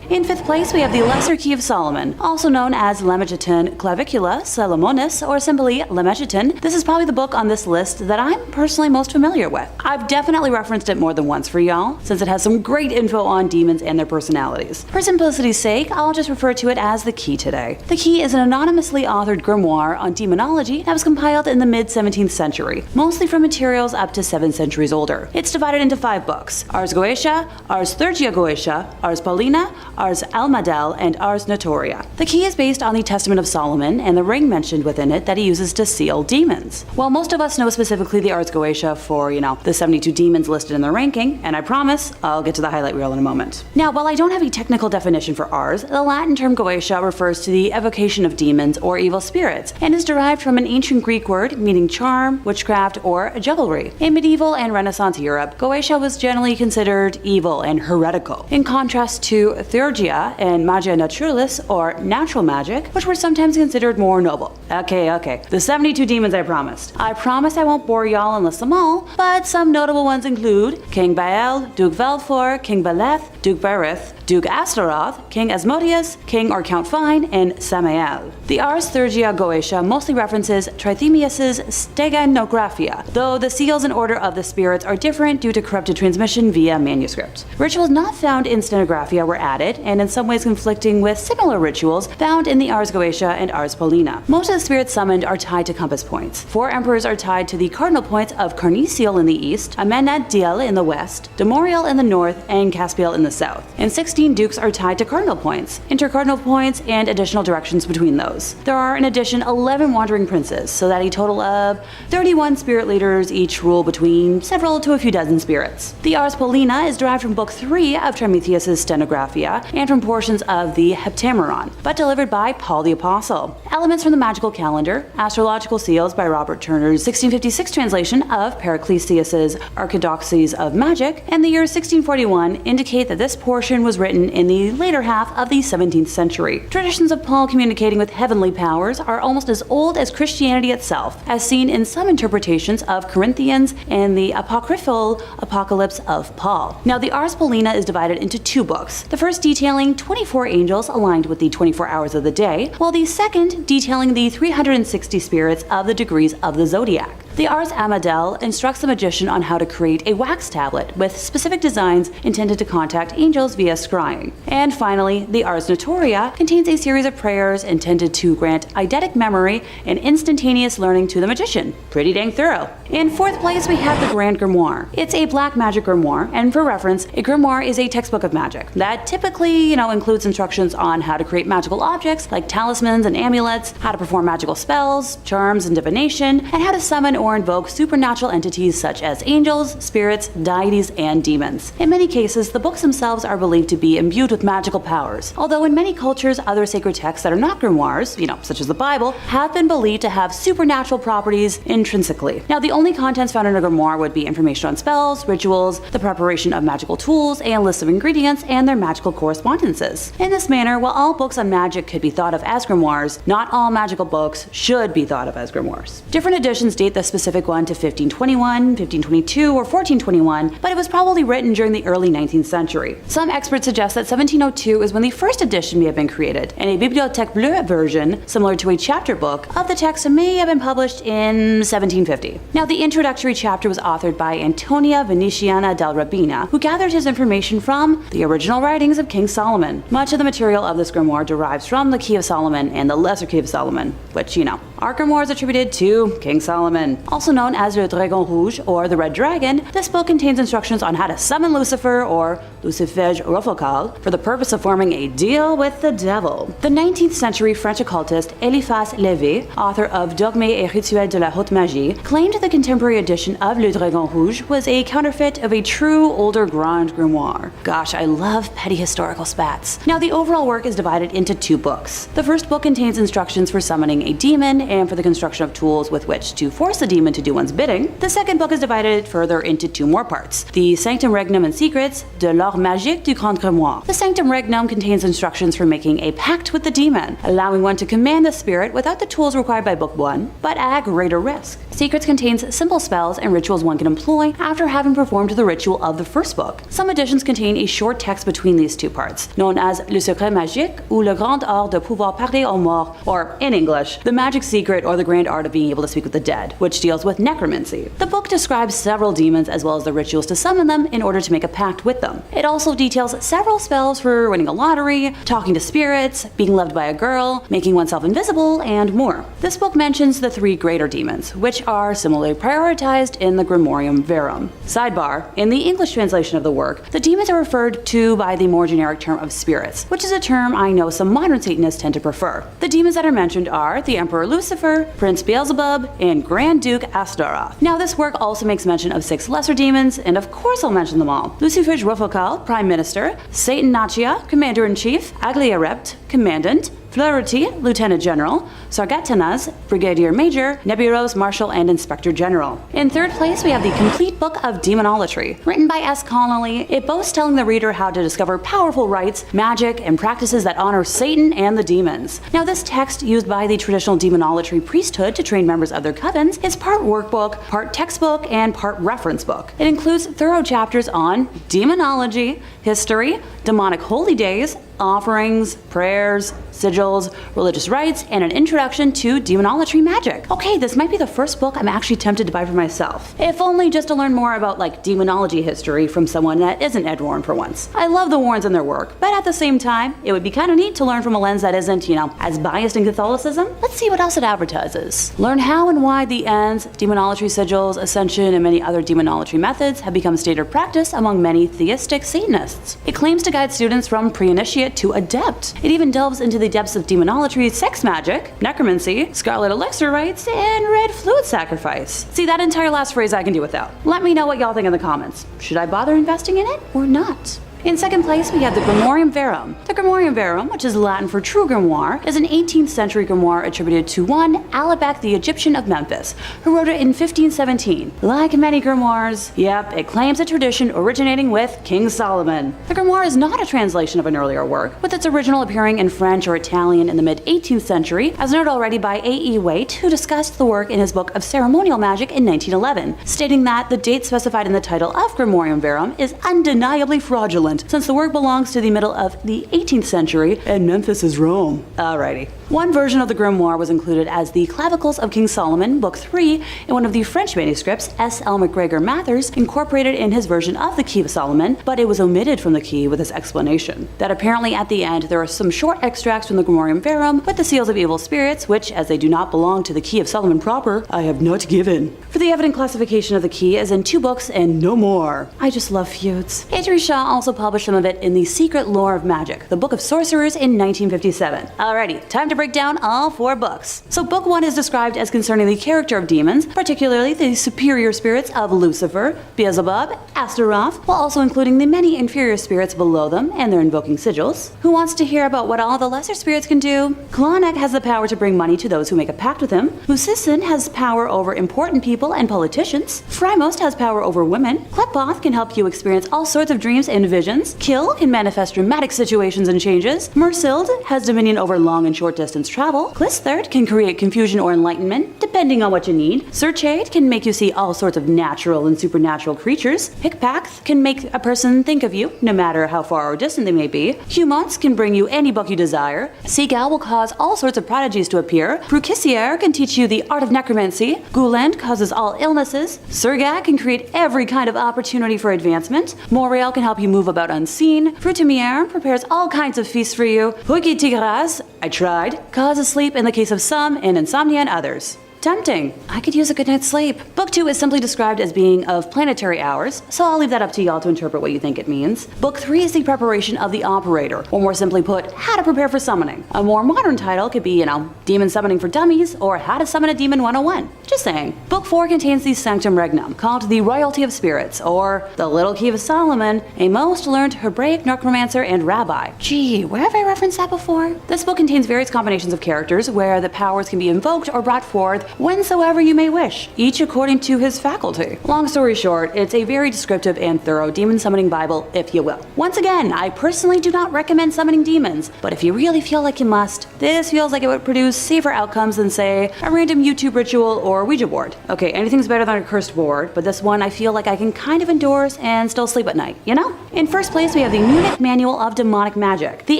In 5th place, we have the Lesser Key of Solomon, also known as Lemegeton Clavicula Salomonis, or simply Lemegeton. This is probably the book on this list that I'm personally most familiar with. I've definitely referenced it more than once for y'all, since it has some great info on demons and their personalities. For simplicity's sake, I'll just refer to it as the Key today. The Key is an anonymously authored grimoire on demonology that was compiled in the mid-17th century, mostly from materials up to 7 centuries older. It's divided into 5 books: Ars Goetia, Ars Thurgia Goetia, Ars Paulina, Ars Almadel, and Ars Notoria. The Key is based on the Testament of Solomon and the ring mentioned within it that he uses to seal demons. While most of us know specifically the Ars Goetia for, the 72 demons listed in the ranking, and I promise I'll get to the highlight reel in a moment. Now, while I don't have a technical definition for Ars, the Latin term Goetia refers to the evocation of demons or evil spirits, and is derived from an ancient Greek word meaning charm, witchcraft, or jugglery. In medieval and Renaissance Europe, Goetia was generally considered evil and heretical, in contrast to Theurgia and Magia Naturalis, or natural magic, which were sometimes considered more noble. Okay, the 72 demons I promised. I promise I won't bore y'all and list them all, but some notable ones include King Baal, Duke Valfor, King Baleth, Duke Berith, Duke Astaroth, King Asmodeus, King or Count Fine, and Samael. The Ars Thurgia Goetia mostly references Trithemius's Steganographia, though the seals and order of the spirits are different due to corrupted transmission via manuscript. Rituals not found in Stenographia were added, and in some ways conflicting with similar rituals found in the Ars Goetia and Ars Paulina. Most of the spirits summoned are tied to compass points. 4 emperors are tied to the cardinal points of Carnisiel in the east, Amenadiel in the west, Demoriel in the north, and Caspiel in the south. And 16 dukes are tied to cardinal points, intercardinal points, and additional directions between those. There are in addition 11 wandering princes, so that a total of 31 spirit leaders each rule between several to a few dozen spirits. The Ars Paulina is derived from Book 3 of Trithemius's Stenographia and from portions of the Heptameron, but delivered by Paul the Apostle. Elements from the magical calendar, astrological seals by Robert Turner's 1656 translation of Paracelsus's Archidoxes of Magic, and the year 1641 indicate that this portion was written in the later half of the 17th century. Traditions of Paul communicating with heavenly powers are almost as old as Christianity itself, as seen in some interpretations of Corinthians and the apocryphal Apocalypse of Paul. Now, the Ars Paulina is divided into 2 books, the first detailing 24 angels aligned with the 24 hours of the day, while the second detailing the 360 spirits of the degrees of the zodiac. The Ars Amadel instructs the magician on how to create a wax tablet with specific designs intended to contact angels via scrying. And finally, the Ars Notoria contains a series of prayers intended to grant eidetic memory and instantaneous learning to the magician. Pretty dang thorough. In 4th place, we have the Grand Grimoire. It's a black magic grimoire, and for reference, a grimoire is a textbook of magic that typically, includes instructions on how to create magical objects like talismans and amulets, how to perform magical spells, charms, and divination, and how to summon or invoke supernatural entities such as angels, spirits, deities, and demons. In many cases, the books themselves are believed to be imbued with magical powers, although in many cultures, other sacred texts that are not grimoires, such as the Bible, have been believed to have supernatural properties intrinsically. Now, the only contents found in a grimoire would be information on spells, rituals, the preparation of magical tools, and lists of ingredients, and their magical correspondences. In this manner, while all books on magic could be thought of as grimoires, not all magical books should be thought of as grimoires. Different editions date the specific one to 1521, 1522, or 1421, but it was probably written during the early 19th century. Some experts suggest that 1702 is when the first edition may have been created, and a Bibliothèque Bleue version, similar to a chapter book, of the text may have been published in 1750. Now, the introductory chapter was authored by Antonia Venetiana del Rabina, who gathered his information from the original writings of King Solomon. Much of the material of this grimoire derives from the Key of Solomon and the Lesser Key of Solomon, which, are grimoires attributed to King Solomon. Also known as Le Dragon Rouge, or the Red Dragon, this book contains instructions on how to summon Lucifer, or Lucifege Rofocal, for the purpose of forming a deal with the devil. The 19th century French occultist Eliphas Lévy, author of Dogmes et Rituels de la Haute Magie, claimed the contemporary edition of Le Dragon Rouge was a counterfeit of a true older Grand Grimoire. Gosh, I love petty historical spats. Now, the overall work is divided into 2 books. The first book contains instructions for summoning a demon and for the construction of tools with which to force the demon to do one's bidding. The second book is divided further into 2 more parts: the Sanctum Regnum and Secrets, De l'Or Pouvoir Magique du Grand Grimoire. The Sanctum Regnum contains instructions for making a pact with the demon, allowing one to command the spirit without the tools required by Book 1, but at greater risk. Secrets contains simple spells and rituals one can employ after having performed the ritual of the first book. Some editions contain a short text between these two parts, known as Le Secret Magique ou Le Grand Art de Pouvoir Parler aux Morts, or in English, The Magic Secret or the Grand Art of Being Able to Speak with the Dead, which deals with necromancy. The book describes several demons as well as the rituals to summon them in order to make a pact with them. It also details several spells for winning a lottery, talking to spirits, being loved by a girl, making oneself invisible, and more. This book mentions the 3 greater demons, which are similarly prioritized in the Grimorium Verum. Sidebar: in the English translation of the work, the demons are referred to by the more generic term of spirits, which is a term I know some modern Satanists tend to prefer. The demons that are mentioned are the Emperor Lucifer, Prince Beelzebub, and Grand Duke Astaroth. Now, this work also makes mention of 6 lesser demons, and of course I'll mention them all. Lucifer Rofokal, Prime Minister, Satan Nachia, Commander-in-Chief, Agliarept, Commandant, Fleurity, Lieutenant General, Sargatanas, Brigadier Major, Nebulos, Marshal, and Inspector General. In third place, we have the Complete Book of Demonology. Written by S. Connolly, it boasts telling the reader how to discover powerful rites, magic, and practices that honor Satan and the demons. Now, this text, used by the traditional demonology priesthood to train members of their covens, is part workbook, part textbook, and part reference book. It includes thorough chapters on demonology, history, demonic holy days, offerings, prayers, sigils, religious rites, and an introduction to demonology magic. Okay, this might be the first book I'm actually tempted to buy for myself, if only just to learn more about demonology history from someone that isn't Ed Warren for once. I love the Warrens and their work, but at the same time, it would be kind of neat to learn from a lens that isn't, as biased in Catholicism. Let's see what else it advertises. Learn how and why the ends, demonology sigils, ascension, and many other demonology methods have become standard practice among many theistic Satanists. It claims to guide students from pre-initiate to adept. It even delves into the depths of demonology, sex magic, necromancy, scarlet elixir rites, and red fluid sacrifice. See, that entire last phrase I can do without. Let me know what y'all think in the comments. Should I bother investing in it or not? In second place, we have the Grimorium Verum. The Grimorium Verum, which is Latin for true grimoire, is an 18th century grimoire attributed to one Alabek the Egyptian of Memphis, who wrote it in 1517. Like many grimoires, yep, it claims a tradition originating with King Solomon. The grimoire is not a translation of an earlier work, with its original appearing in French or Italian in the mid-18th century, as noted already by A.E. Waite, who discussed the work in his book of ceremonial magic in 1911, stating that the date specified in the title of Grimorium Verum is undeniably fraudulent, since the work belongs to the middle of the 18th century and Memphis is Rome. Alrighty. One version of the grimoire was included as the Clavicles of King Solomon, Book 3, in one of the French manuscripts S. L. McGregor Mathers incorporated in his version of the Key of Solomon, but it was omitted from the key with his explanation. That apparently at the end there are some short extracts from the Grimorium Verum with the seals of evil spirits, which, as they do not belong to the Key of Solomon proper, I have not given. For the evident classification of the key is in 2 books and no more. I just love feuds. Adri Shaw also published some of it in The Secret Lore of Magic, the Book of Sorcerers in 1957. Alrighty, time to break down all 4 books. So book 1 is described as concerning the character of demons, particularly the superior spirits of Lucifer, Beelzebub, Astaroth, while also including the many inferior spirits below them and their invoking sigils. Who wants to hear about what all the lesser spirits can do? Klonek has the power to bring money to those who make a pact with him. Musisin has power over important people and politicians. Frymost has power over women. Kleppoth can help you experience all sorts of dreams and visions. Kill can manifest dramatic situations and changes. Mersild has dominion over long and short distance travel. Clistherd can create confusion or enlightenment, depending on what you need. Serchade can make you see all sorts of natural and supernatural creatures. Hickpath can make a person think of you, no matter how far or distant they may be. Humans can bring you any book you desire. Seagal will cause all sorts of prodigies to appear. Brucissier can teach you the art of necromancy. Gouland causes all illnesses. Sergat can create every kind of opportunity for advancement. Montreal can help you move about unseen. Fruitimier prepares all kinds of feasts for you. Huigi Tigras, I tried, causes sleep in the case of some and insomnia in others. Tempting. I could use a good night's sleep. Book 2 is simply described as being of planetary hours, so I'll leave that up to y'all to interpret what you think it means. Book 3 is the preparation of the operator, or more simply put, how to prepare for summoning. A more modern title could be, Demon Summoning for Dummies, or How to Summon a Demon 101. Just saying. Book 4 contains the Sanctum Regnum, called the Royalty of Spirits, or the Little Key of Solomon, a most learned Hebraic necromancer and rabbi. Gee, where have I referenced that before? This book contains various combinations of characters where the powers can be invoked or brought forth whensoever you may wish, each according to his faculty. Long story short, it's a very descriptive and thorough demon summoning Bible, if you will. Once again, I personally do not recommend summoning demons, but if you really feel like you must, this feels like it would produce safer outcomes than, say, a random YouTube ritual or Ouija board. Okay, anything's better than a cursed board, but this one I feel like I can kind of endorse and still sleep at night, you know? In first place, we have the Munich Manual of Demonic Magic. The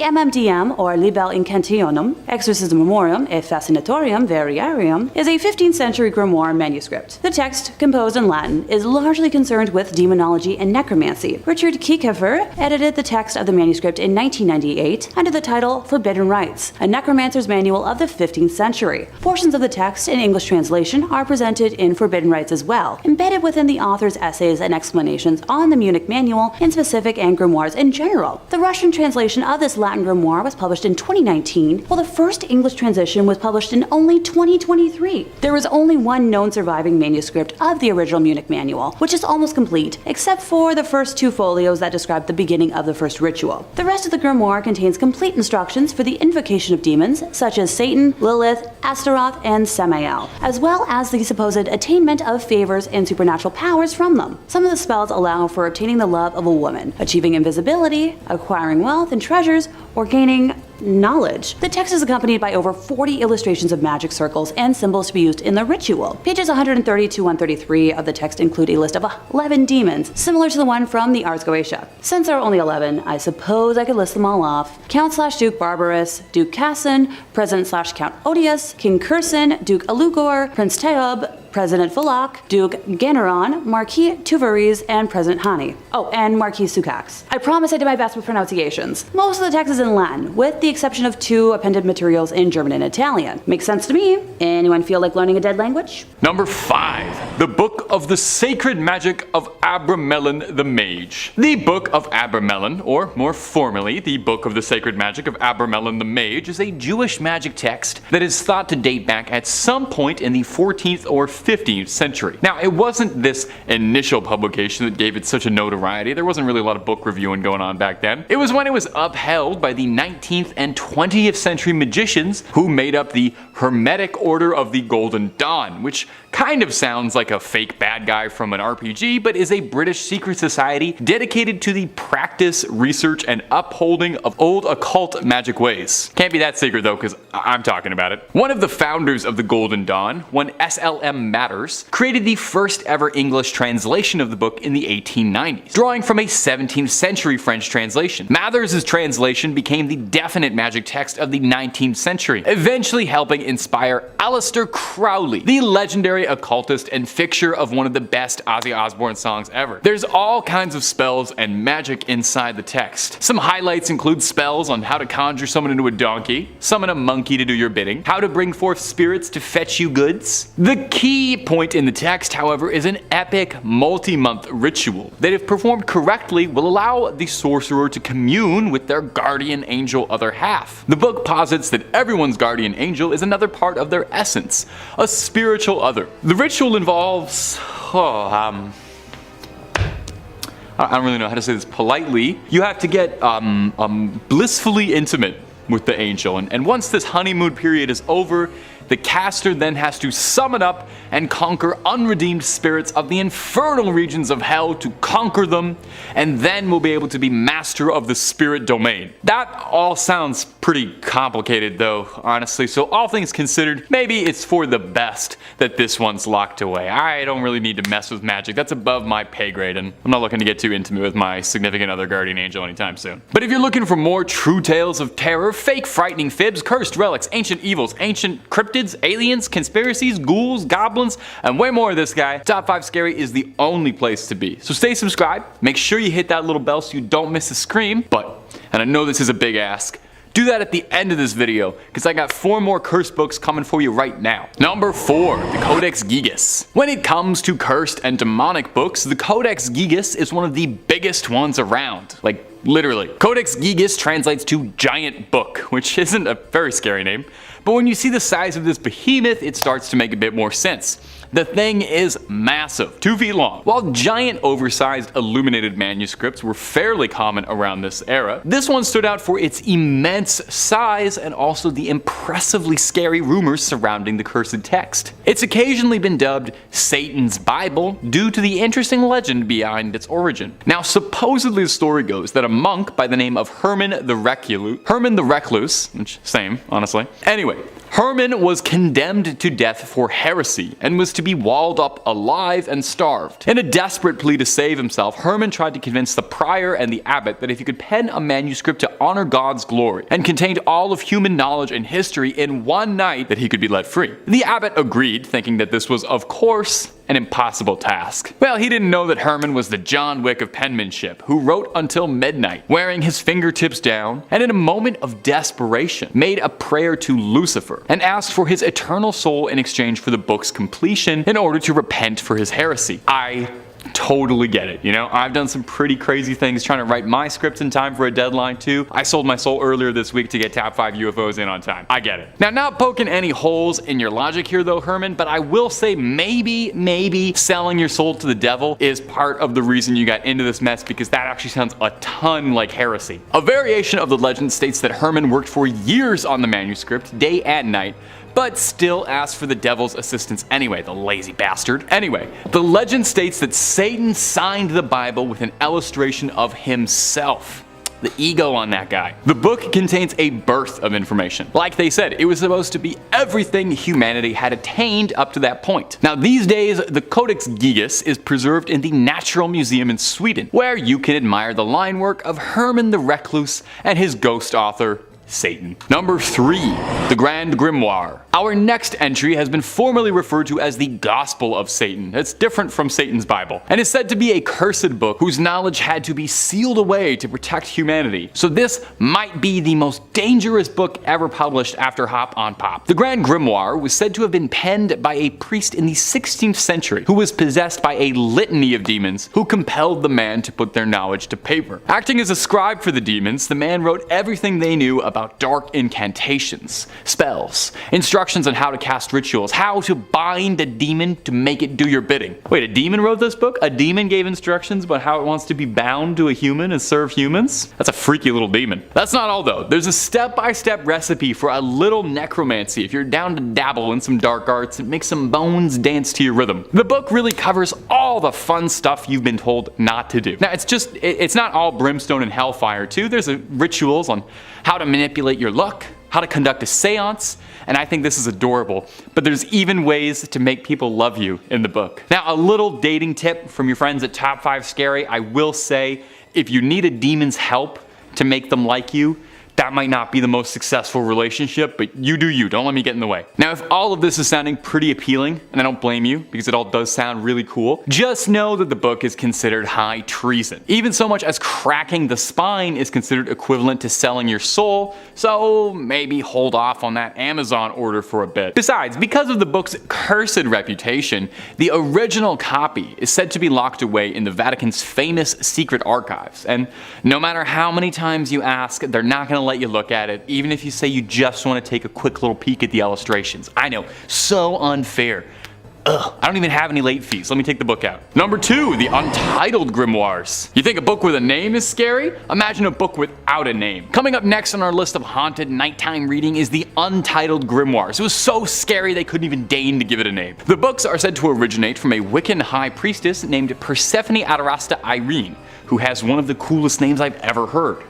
MMDM, or Libel Incantionum, Exorcismorium e Fascinatorium Variarium, is a 15th century grimoire manuscript. The text, composed in Latin, is largely concerned with demonology and necromancy. Richard Kieckhofer edited the text of the manuscript in 1998 under the title Forbidden Rites, a necromancer's manual of the 15th century. Portions of the text in English translation are presented in Forbidden Rites as well, embedded within the author's essays and explanations on the Munich Manual in specific and grimoires in general. The Russian translation of this Latin grimoire was published in 2019, while the first English translation was published in only 2023. There is only one known surviving manuscript of the original Munich Manual, which is almost complete, except for the first 2 folios that describe the beginning of the first ritual. The rest of the grimoire contains complete instructions for the invocation of demons, such as Satan, Lilith, Astaroth, and Samael, as well as the supposed attainment of favors and supernatural powers from them. Some of the spells allow for obtaining the love of a woman, achieving invisibility, acquiring wealth and treasures, or gaining knowledge. The text is accompanied by over 40 illustrations of magic circles and symbols to be used in the ritual. Pages 130 to 133 of the text include a list of 11 demons, similar to the one from the Ars Goetia. Since there are only 11, I suppose I could list them all off. Count/Duke Barbarous, Duke Cassin, President/Count Odious, King Curson, Duke Alugor, Prince Teob, President Fulak, Duke Generon, Marquis Tuvaris, and President Hani. Oh, and Marquis Sukax. I promise I did my best with pronunciations. Most of the text is in Latin, with the exception of 2 appended materials in German and Italian. Makes sense to me. Anyone feel like learning a dead language? Number 5. The Book of the Sacred Magic of Abramelin the Mage. The Book of Abramelin, or more formally, the Book of the Sacred Magic of Abramelin the Mage, is a Jewish magic text that is thought to date back at some point in the 14th or 15th century. Now, it wasn't this initial publication that gave it such a notoriety. There wasn't really a lot of book reviewing going on back then. It was when it was upheld by the 19th and 20th century magicians who made up the Hermetic Order of the Golden Dawn, which kind of sounds like a fake bad guy from an RPG, but is a British secret society dedicated to the practice, research, and upholding of old occult magic ways. Can't be that secret though, because I'm talking about it. One of the founders of the Golden Dawn, one SLM Matters, created the first ever English translation of the book in the 1890s, drawing from a 17th century French translation. Mathers' translation became the definite magic text of the 19th century, eventually helping inspire Aleister Crowley, the legendary occultist and fixture of one of the best Ozzy Osbourne songs ever. There's all kinds of spells and magic inside the text. Some highlights include spells on how to conjure someone into a donkey, summon a monkey to do your bidding, how to bring forth spirits to fetch you goods. The key point in the text, however, is an epic multi-month ritual that, if performed correctly, will allow the sorcerer to commune with their guardian angel other half. The book posits that everyone's guardian angel is another part of their essence, a spiritual other. The ritual involves, I don't really know how to say this politely. You have to get blissfully intimate with the angel, and once this honeymoon period is over, the caster then has to summon up and conquer unredeemed spirits of the infernal regions of hell to conquer them, and then will be able to be master of the spirit domain. That all sounds pretty complicated though, honestly, so all things considered, maybe it's for the best that this one's locked away. I don't really need to mess with magic. That's above my pay grade, and I'm not looking to get too intimate with my significant other guardian angel anytime soon. But if you're looking for more true tales of terror, fake frightening fibs, cursed relics, ancient evils, ancient cryptids, aliens, conspiracies, ghouls, goblins, and way more of this guy, Top 5 Scary is the only place to be. So stay subscribed, make sure you hit that little bell so you don't miss a scream, but, and I know this is a big ask, do that at the end of this video, because I got 4 more cursed books coming for you right now. Number 4, the Codex Gigas. When it comes to cursed and demonic books, the Codex Gigas is one of the biggest ones around. Like, literally. Codex Gigas translates to giant book, which isn't a very scary name, but when you see the size of this behemoth, it starts to make a bit more sense. The thing is massive, 2 feet long. While giant oversized illuminated manuscripts were fairly common around this era, this one stood out for its immense size and also the impressively scary rumors surrounding the cursed text. It's occasionally been dubbed Satan's Bible due to the interesting legend behind its origin. Now, supposedly the story goes that a monk by the name of Herman the Recluse, which same, honestly. Anyway, Herman was condemned to death for heresy and was to be walled up alive and starved. In a desperate plea to save himself, Herman tried to convince the prior and the abbot that if he could pen a manuscript to honor God's glory and contained all of human knowledge and history in one night, that he could be let free. The abbot agreed, thinking that this was, of course, an impossible task. Well, he didn't know that Herman was the John Wick of penmanship, who wrote until midnight, wearing his fingertips down, and in a moment of desperation, made a prayer to Lucifer, and asked for his eternal soul in exchange for the book's completion in order to repent for his heresy. I totally get it, you know? I've done some pretty crazy things trying to write my scripts in time for a deadline too. I sold my soul earlier this week to get top 5 UFOs in on time. I get it. Now, not poking any holes in your logic here though, Herman, but I will say maybe selling your soul to the devil is part of the reason you got into this mess, because that actually sounds a ton like heresy. A variation of the legend states that Herman worked for years on the manuscript, day and night, but still asked for the devil's assistance anyway, the lazy bastard. Anyway, the legend states that Satan signed the Bible with an illustration of himself. The ego on that guy. The book contains a birth of information. Like they said, it was supposed to be everything humanity had attained up to that point. Now these days, the Codex Gigas is preserved in the Natural Museum in Sweden, where you can admire the line work of Herman the Recluse and his ghost author, Satan. Number 3. The Grand Grimoire. Our next entry has been formally referred to as the Gospel of Satan. It's different from Satan's Bible, and is said to be a cursed book whose knowledge had to be sealed away to protect humanity. So this might be the most dangerous book ever published after Hop on Pop. The Grand Grimoire was said to have been penned by a priest in the 16th century who was possessed by a litany of demons who compelled the man to put their knowledge to paper. Acting as a scribe for the demons, the man wrote everything they knew about dark incantations, spells, instructions on how to cast rituals, how to bind a demon to make it do your bidding. Wait, a demon wrote this book? A demon gave instructions about how it wants to be bound to a human and serve humans? That's a freaky little demon. That's not all though. There's a step-by-step recipe for a little necromancy if you're down to dabble in some dark arts and make some bones dance to your rhythm. The book really covers all the fun stuff you've been told not to do. Now it's not all brimstone and hellfire too. There's rituals on how to manipulate your luck, how to conduct a seance, and I think this is adorable, but there's even ways to make people love you in the book. Now, a little dating tip from your friends at Top 5 Scary. I will say, if you need a demon's help to make them like you, that might not be the most successful relationship, but you do you. Don't let me get in the way. Now, if all of this is sounding pretty appealing, and I don't blame you because it all does sound really cool, just know that the book is considered high treason. Even so much as cracking the spine is considered equivalent to selling your soul, so maybe hold off on that Amazon order for a bit. Besides, because of the book's cursed reputation, the original copy is said to be locked away in the Vatican's famous secret archives, and no matter how many times you ask, they're not going to let you look at it, even if you say you just want to take a quick little peek at the illustrations. I know, so unfair. Ugh, I don't even have any late fees. Let me take the book out. Number 2, the Untitled Grimoires. You think a book with a name is scary? Imagine a book without a name. Coming up next on our list of haunted nighttime reading is the Untitled Grimoires. It was so scary they couldn't even deign to give it a name. The books are said to originate from a Wiccan high priestess named Persephone Adarasta Irene, who has one of the coolest names I've ever heard.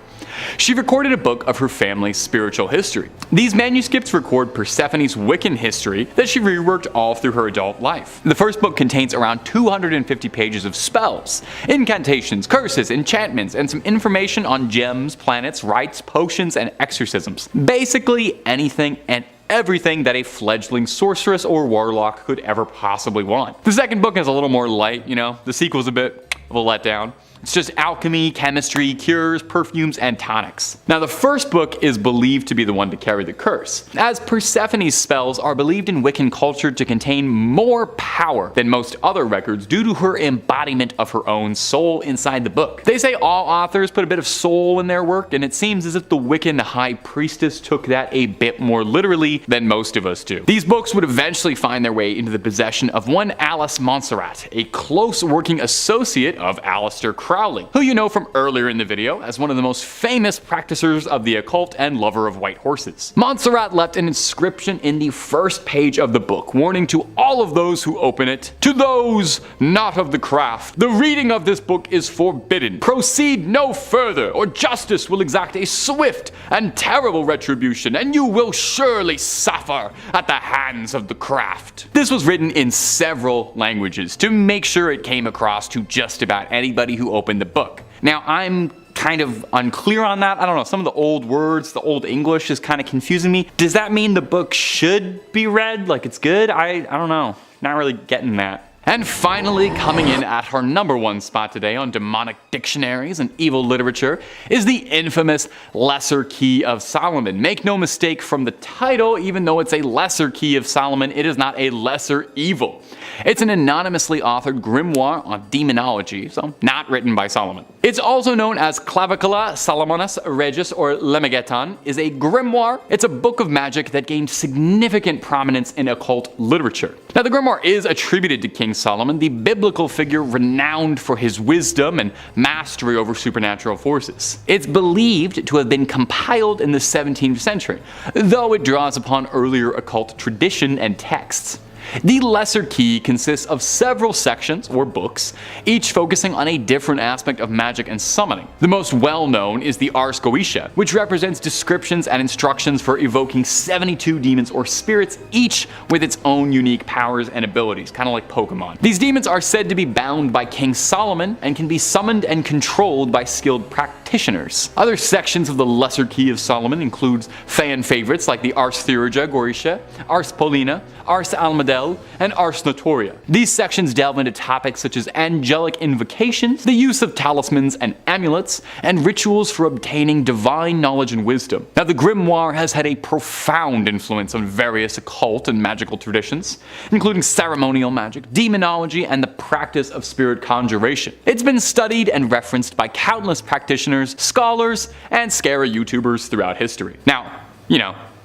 She recorded a book of her family's spiritual history. These manuscripts record Persephone's Wiccan history that she reworked all through her adult life. The first book contains around 250 pages of spells, incantations, curses, enchantments, and some information on gems, planets, rites, potions, and exorcisms. Basically anything and everything that a fledgling sorceress or warlock could ever possibly want. The second book is a little more light, you know, the sequel's a bit of a letdown. It's just alchemy, chemistry, cures, perfumes, and tonics. Now the first book is believed to be the one to carry the curse, as Persephone's spells are believed in Wiccan culture to contain more power than most other records due to her embodiment of her own soul inside the book. They say all authors put a bit of soul in their work, and it seems as if the Wiccan High Priestess took that a bit more literally than most of us do. These books would eventually find their way into the possession of one Alice Montserrat, a close working associate of Aleister Crowley, who you know from earlier in the video as one of the most famous practicers of the occult and lover of white horses. Montserrat left an inscription in the first page of the book, warning to all of those who open it, "To those not of the craft, the reading of this book is forbidden. Proceed no further, or justice will exact a swift and terrible retribution, and you will surely suffer at the hands of the craft." This was written in several languages to make sure it came across to just about anybody who opened the book. Now, I'm kind of unclear on that. I don't know, some of the old words, the old English is kind of confusing me. Does that mean the book should be read? Like it's good? I don't know. Not really getting that. And finally, coming in at her #1 spot today on demonic dictionaries and evil literature is the infamous Lesser Key of Solomon. Make no mistake from the title, even though it's a Lesser Key of Solomon, it is not a lesser evil. It's an anonymously authored grimoire on demonology, so not written by Solomon. It's also known as Clavicula Salomonis Regis or Lemegeton, is a grimoire. It's a book of magic that gained significant prominence in occult literature. Now the grimoire is attributed to King Solomon, the biblical figure renowned for his wisdom and mastery over supernatural forces. It's believed to have been compiled in the 17th century, though it draws upon earlier occult tradition and texts. The Lesser Key consists of several sections, or books, each focusing on a different aspect of magic and summoning. The most well-known is the Ars Goetia, which represents descriptions and instructions for evoking 72 demons or spirits, each with its own unique powers and abilities, kind of like Pokemon. These demons are said to be bound by King Solomon and can be summoned and controlled by skilled practitioners. Other sections of the Lesser Key of Solomon includes fan favorites like the Ars Theurgia Goetia, Ars Paulina, Ars Almadel, and Ars Notoria. These sections delve into topics such as angelic invocations, the use of talismans and amulets, and rituals for obtaining divine knowledge and wisdom. Now the grimoire has had a profound influence on various occult and magical traditions, including ceremonial magic, demonology, and the practice of spirit conjuration. It's been studied and referenced by countless practitioners, scholars, and scary YouTubers throughout history. Now,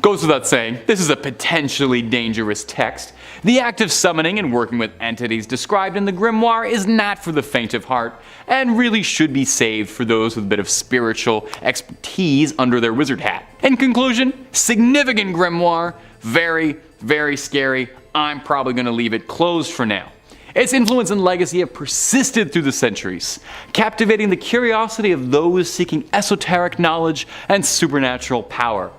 goes without saying, this is a potentially dangerous text. The act of summoning and working with entities described in the grimoire is not for the faint of heart, and really should be saved for those with a bit of spiritual expertise under their wizard hat. In conclusion, significant grimoire, very, very scary. I'm probably going to leave it closed for now. Its influence and legacy have persisted through the centuries, captivating the curiosity of those seeking esoteric knowledge and supernatural power,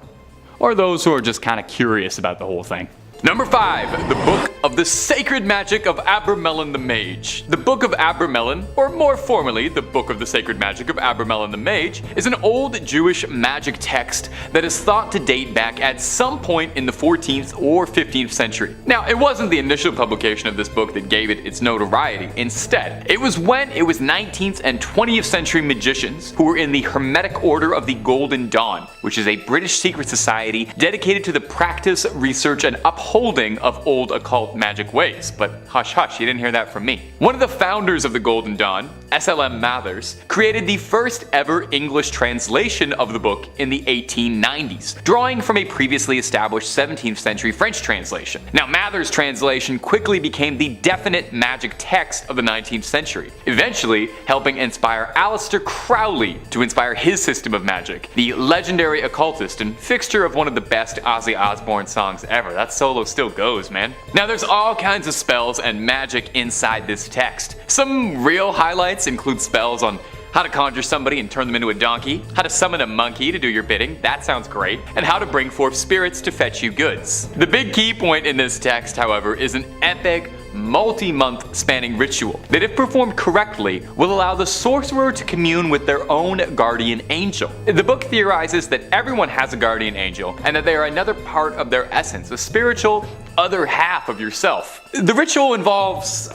or those who are just kind of curious about the whole thing. Number 5. The Book of the Sacred Magic of Abramelin the Mage. The Book of Abramelin, or more formally, the Book of the Sacred Magic of Abramelin the Mage, is an old Jewish magic text that is thought to date back at some point in the 14th or 15th century. Now, it wasn't the initial publication of this book that gave it its notoriety. Instead, it was when it was 19th and 20th century magicians who were in the Hermetic Order of the Golden Dawn, which is a British secret society dedicated to the practice, research, and upholding of old occult magic ways. But hush hush, you didn't hear that from me. One of the founders of the Golden Dawn, SLM Mathers, created the first ever English translation of the book in the 1890s, drawing from a previously established 17th century French translation. Now Mathers' translation quickly became the definite magic text of the 19th century, eventually helping inspire Aleister Crowley to inspire his system of magic, the legendary occultist and fixture of one of the best Ozzy Osbourne songs ever. That solo still goes, man. Now there's all kinds of spells and magic inside this text. Some real highlights include spells on how to conjure somebody and turn them into a donkey, how to summon a monkey to do your bidding, that sounds great, and how to bring forth spirits to fetch you goods. The big key point in this text, however, is an epic, multi-month spanning ritual that, if performed correctly, will allow the sorcerer to commune with their own guardian angel. The book theorizes that everyone has a guardian angel and that they are another part of their essence, a spiritual other half of yourself. The ritual involves,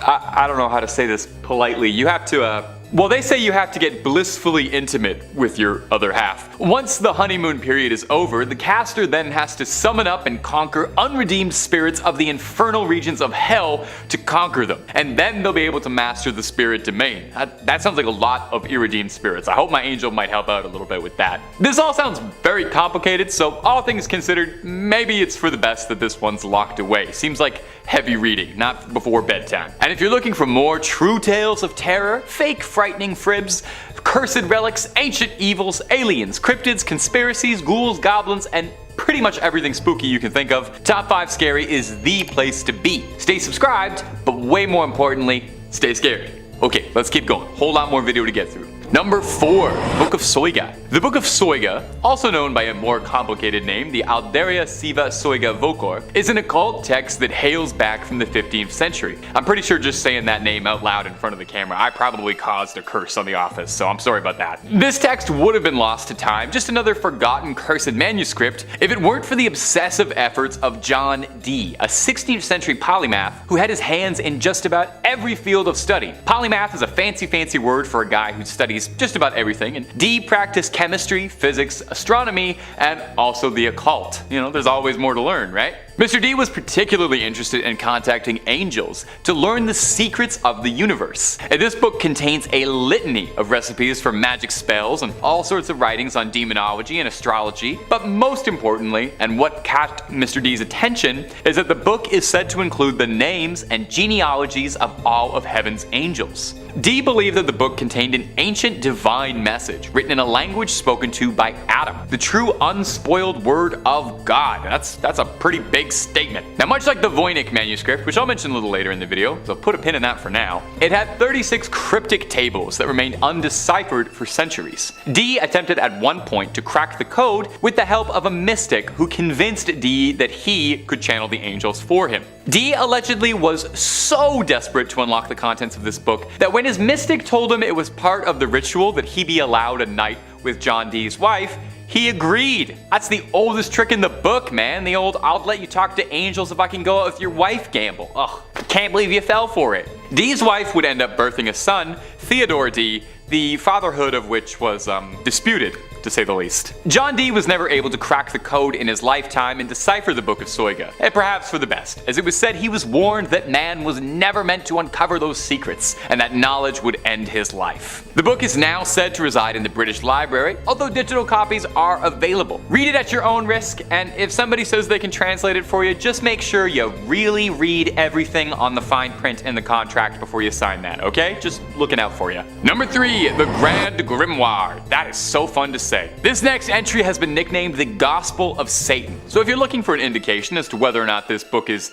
I don't know how to say this politely. You have to, well, they say you have to get blissfully intimate with your other half. Once the honeymoon period is over, the caster then has to summon up and conquer unredeemed spirits of the infernal regions of hell to conquer them. And then they'll be able to master the spirit domain. That sounds like a lot of irredeemed spirits. I hope my angel might help out a little bit with that. This all sounds very complicated, so all things considered, maybe it's for the best that this one's locked away. Seems like heavy reading, not before bedtime. And if you're looking for more true tales of terror, fake frightening fribs, cursed relics, ancient evils, aliens, cryptids, conspiracies, ghouls, goblins, and pretty much everything spooky you can think of, Top 5 Scary is the place to be. Stay subscribed, but way more importantly, stay scared. Okay, let's keep going. Whole lot more video to get through. Number 4. Book of Soyga. The Book of Soyga, also known by a more complicated name, the Alderia Siva Soyga Vocor, is an occult text that hails back from the 15th century. I'm pretty sure just saying that name out loud in front of the camera, I probably caused a curse on the office, so I'm sorry about that. This text would have been lost to time, just another forgotten cursed manuscript, if it weren't for the obsessive efforts of John Dee, a 16th century polymath who had his hands in just about every field of study. Polymath is a fancy word for a guy who studies just about everything, and Dee practiced chemistry, physics, astronomy, and also the occult. You know, there's always more to learn, right? Mr. D was particularly interested in contacting angels to learn the secrets of the universe. And this book contains a litany of recipes for magic spells and all sorts of writings on demonology and astrology, but most importantly, and what caught Mr. D's attention, is that the book is said to include the names and genealogies of all of heaven's angels. Dee believed that the book contained an ancient divine message written in a language spoken to by Adam, the true unspoiled word of God. That's a pretty big statement. Now, much like the Voynich manuscript, which I'll mention a little later in the video, so put a pin in that for now, it had 36 cryptic tables that remained undeciphered for centuries. Dee attempted at one point to crack the code with the help of a mystic who convinced Dee that he could channel the angels for him. Dee allegedly was so desperate to unlock the contents of this book that when his mystic told him it was part of the ritual that he be allowed a night with John Dee's wife, he agreed. That's the oldest trick in the book, man. The old "I'll let you talk to angels if I can go out with your wife" gamble. Ugh, can't believe you fell for it. Dee's wife would end up birthing a son, Theodore Dee, the fatherhood of which was disputed, to say the least. John Dee was never able to crack the code in his lifetime and decipher the Book of Soyga, and perhaps for the best, as it was said he was warned that man was never meant to uncover those secrets, and that knowledge would end his life. The book is now said to reside in the British Library, although digital copies are available. Read it at your own risk, and if somebody says they can translate it for you, just make sure you really read everything on the fine print in the contract before you sign that, okay? Just looking out for you. Number 3, the Grand Grimoire. That is so fun to say. This next entry has been nicknamed the Gospel of Satan. So if you're looking for an indication as to whether or not this book is,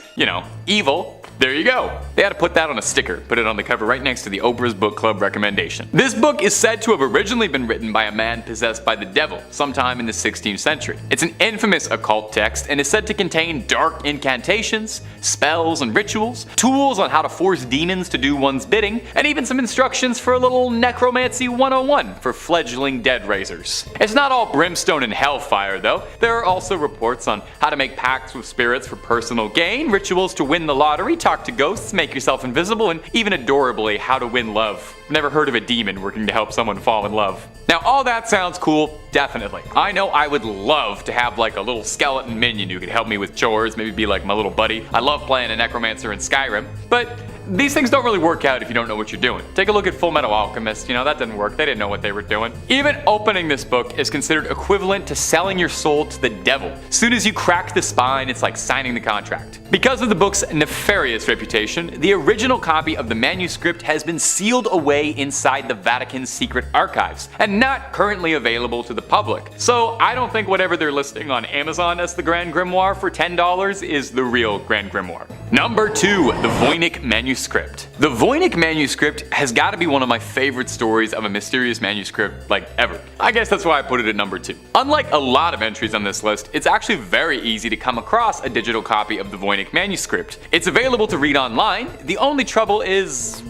evil, there you go. They had to put that on a sticker, put it on the cover right next to the Oprah's Book Club recommendation. This book is said to have originally been written by a man possessed by the devil sometime in the 16th century. It's an infamous occult text and is said to contain dark incantations, spells and rituals, tools on how to force demons to do one's bidding, and even some instructions for a little necromancy 101 for fledgling dead raisers. It's not all brimstone and hellfire though. There are also reports on how to make pacts with spirits for personal gain, rituals to win the lottery, talk to ghosts, make yourself invisible, and even adorably, how to win love. Never heard of a demon working to help someone fall in love. Now, all that sounds cool, definitely. I know I would love to have like a little skeleton minion who could help me with chores, maybe be like my little buddy. I love playing a necromancer in Skyrim, but these things don't really work out if you don't know what you're doing. Take a look at Full Metal Alchemist, that didn't work, they didn't know what they were doing. Even opening this book is considered equivalent to selling your soul to the devil. Soon as you crack the spine, it's like signing the contract. Because of the book's nefarious reputation, the original copy of the manuscript has been sealed away inside the Vatican's secret archives, and not currently available to the public. So I don't think whatever they're listing on Amazon as the Grand Grimoire for $10 is the real Grand Grimoire. Number 2, the Voynich manuscript. The Voynich manuscript has got to be one of my favorite stories of a mysterious manuscript ever. I guess that's why I put it at number 2. Unlike a lot of entries on this list, it's actually very easy to come across a digital copy of the Voynich manuscript. It's available to read online. The only trouble is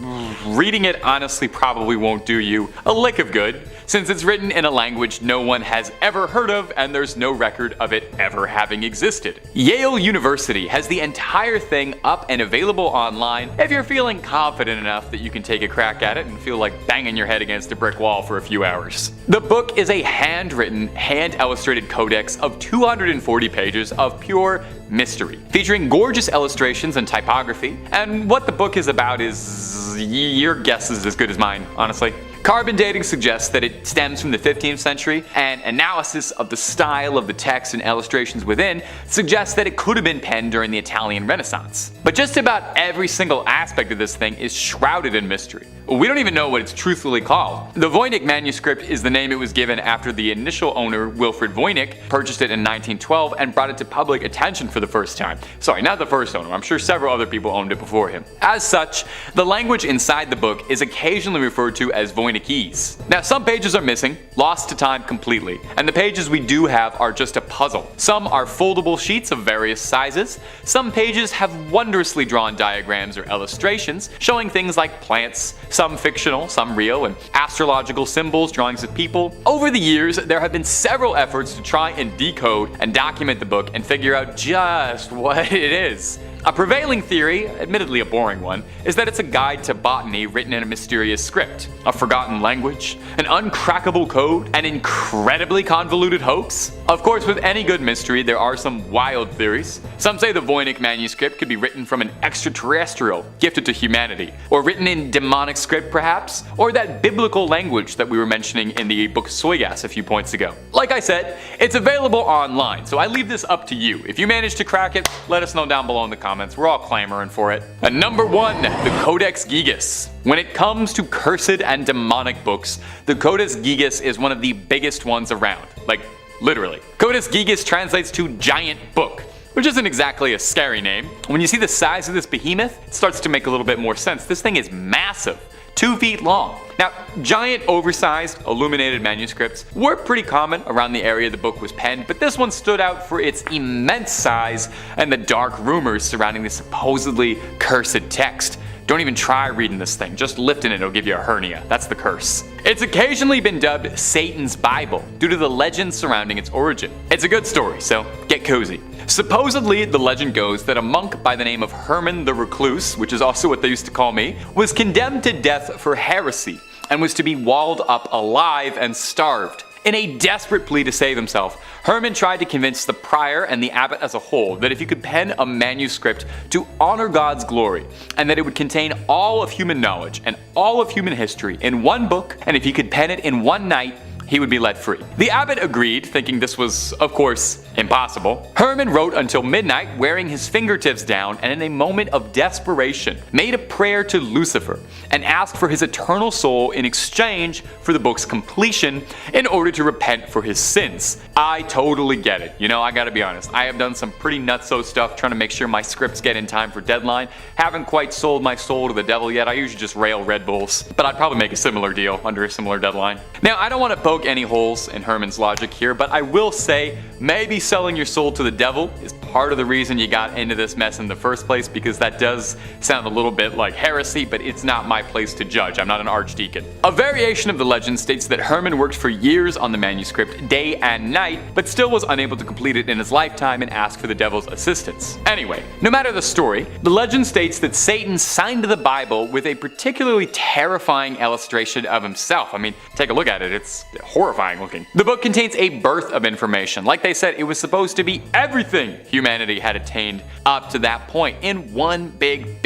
reading it honestly probably won't do you a lick of good. since it's written in a language no one has ever heard of and there's no record of it ever having existed. Yale University has the entire thing up and available online if you're feeling confident enough that you can take a crack at it and feel like banging your head against a brick wall for a few hours. The book is a handwritten, hand-illustrated codex of 240 pages of pure mystery, featuring gorgeous illustrations and typography, and what the book is about is your guess is as good as mine, honestly. Carbon dating suggests that it stems from the 15th century, and analysis of the style of the text and illustrations within suggests that it could have been penned during the Italian Renaissance. But just about every single aspect of this thing is shrouded in mystery. We don't even know what it's truthfully called. The Voynich manuscript is the name it was given after the initial owner, Wilfrid Voynich, purchased it in 1912 and brought it to public attention for the first time. Sorry, not the first owner, I'm sure several other people owned it before him. As such, the language inside the book is occasionally referred to as Voynichese. Now, some pages are missing, lost to time completely, and the pages we do have are just a puzzle. Some are foldable sheets of various sizes, some pages have wondrously drawn diagrams or illustrations showing things like plants, some fictional, some real, and astrological symbols, drawings of people. Over the years, there have been several efforts to try and decode and document the book and figure out just what it is. A prevailing theory, admittedly a boring one, is that it's a guide to botany written in a mysterious script, a forgotten language, an uncrackable code, an incredibly convoluted hoax. Of course, with any good mystery, there are some wild theories. Some say the Voynich manuscript could be written from an extraterrestrial gifted to humanity, or written in demonic script perhaps, or that biblical language that we were mentioning in the Book of Soyga a few points ago. Like I said, it's available online, so I leave this up to you. If you manage to crack it, let us know down below in the comments. We're all clamoring for it. And number 1, the Codex Gigas. When it comes to cursed and demonic books, the Codex Gigas is one of the biggest ones around. Like, literally. Codex Gigas translates to giant book, which isn't exactly a scary name. When you see the size of this behemoth, it starts to make a little bit more sense. This thing is massive. 2 feet long. Now, giant, oversized, illuminated manuscripts were pretty common around the area the book was penned, but this one stood out for its immense size and the dark rumors surrounding the supposedly cursed text. Don't even try reading this thing, just lifting it will give you a hernia. That's the curse. It's occasionally been dubbed Satan's Bible due to the legends surrounding its origin. It's a good story, so get cozy. Supposedly, the legend goes that a monk by the name of Herman the Recluse, which is also what they used to call me, was condemned to death for heresy and was to be walled up alive and starved. In a desperate plea to save himself, Herman tried to convince the prior and the abbot as a whole that if he could pen a manuscript to honor God's glory, and that it would contain all of human knowledge and all of human history in one book, and if he could pen it in one night, he would be let free. The abbot agreed, thinking this was, of course, impossible. Herman wrote until midnight, wearing his fingertips down, and in a moment of desperation, made a prayer to Lucifer and asked for his eternal soul in exchange for the book's completion in order to repent for his sins. I totally get it. You know, I gotta be honest, I have done some pretty nutso stuff trying to make sure my scripts get in time for deadline. Haven't quite sold my soul to the devil yet. I usually just rail Red Bulls, but I'd probably make a similar deal under a similar deadline. Now, I don't want to poke any holes in Herman's logic here, but I will say maybe selling your soul to the devil is part of the reason you got into this mess in the first place, because that does sound a little bit like heresy, but it's not my place to judge. I'm not an archdeacon. A variation of the legend states that Herman worked for years on the manuscript, day and night, but still was unable to complete it in his lifetime and asked for the devil's assistance. Anyway, no matter the story, the legend states that Satan signed the Bible with a particularly terrifying illustration of himself. I mean, take a look at it, it's horrifying looking. The book contains a birth of information. Like they said, it was supposed to be everything humanity had attained up to that point in one big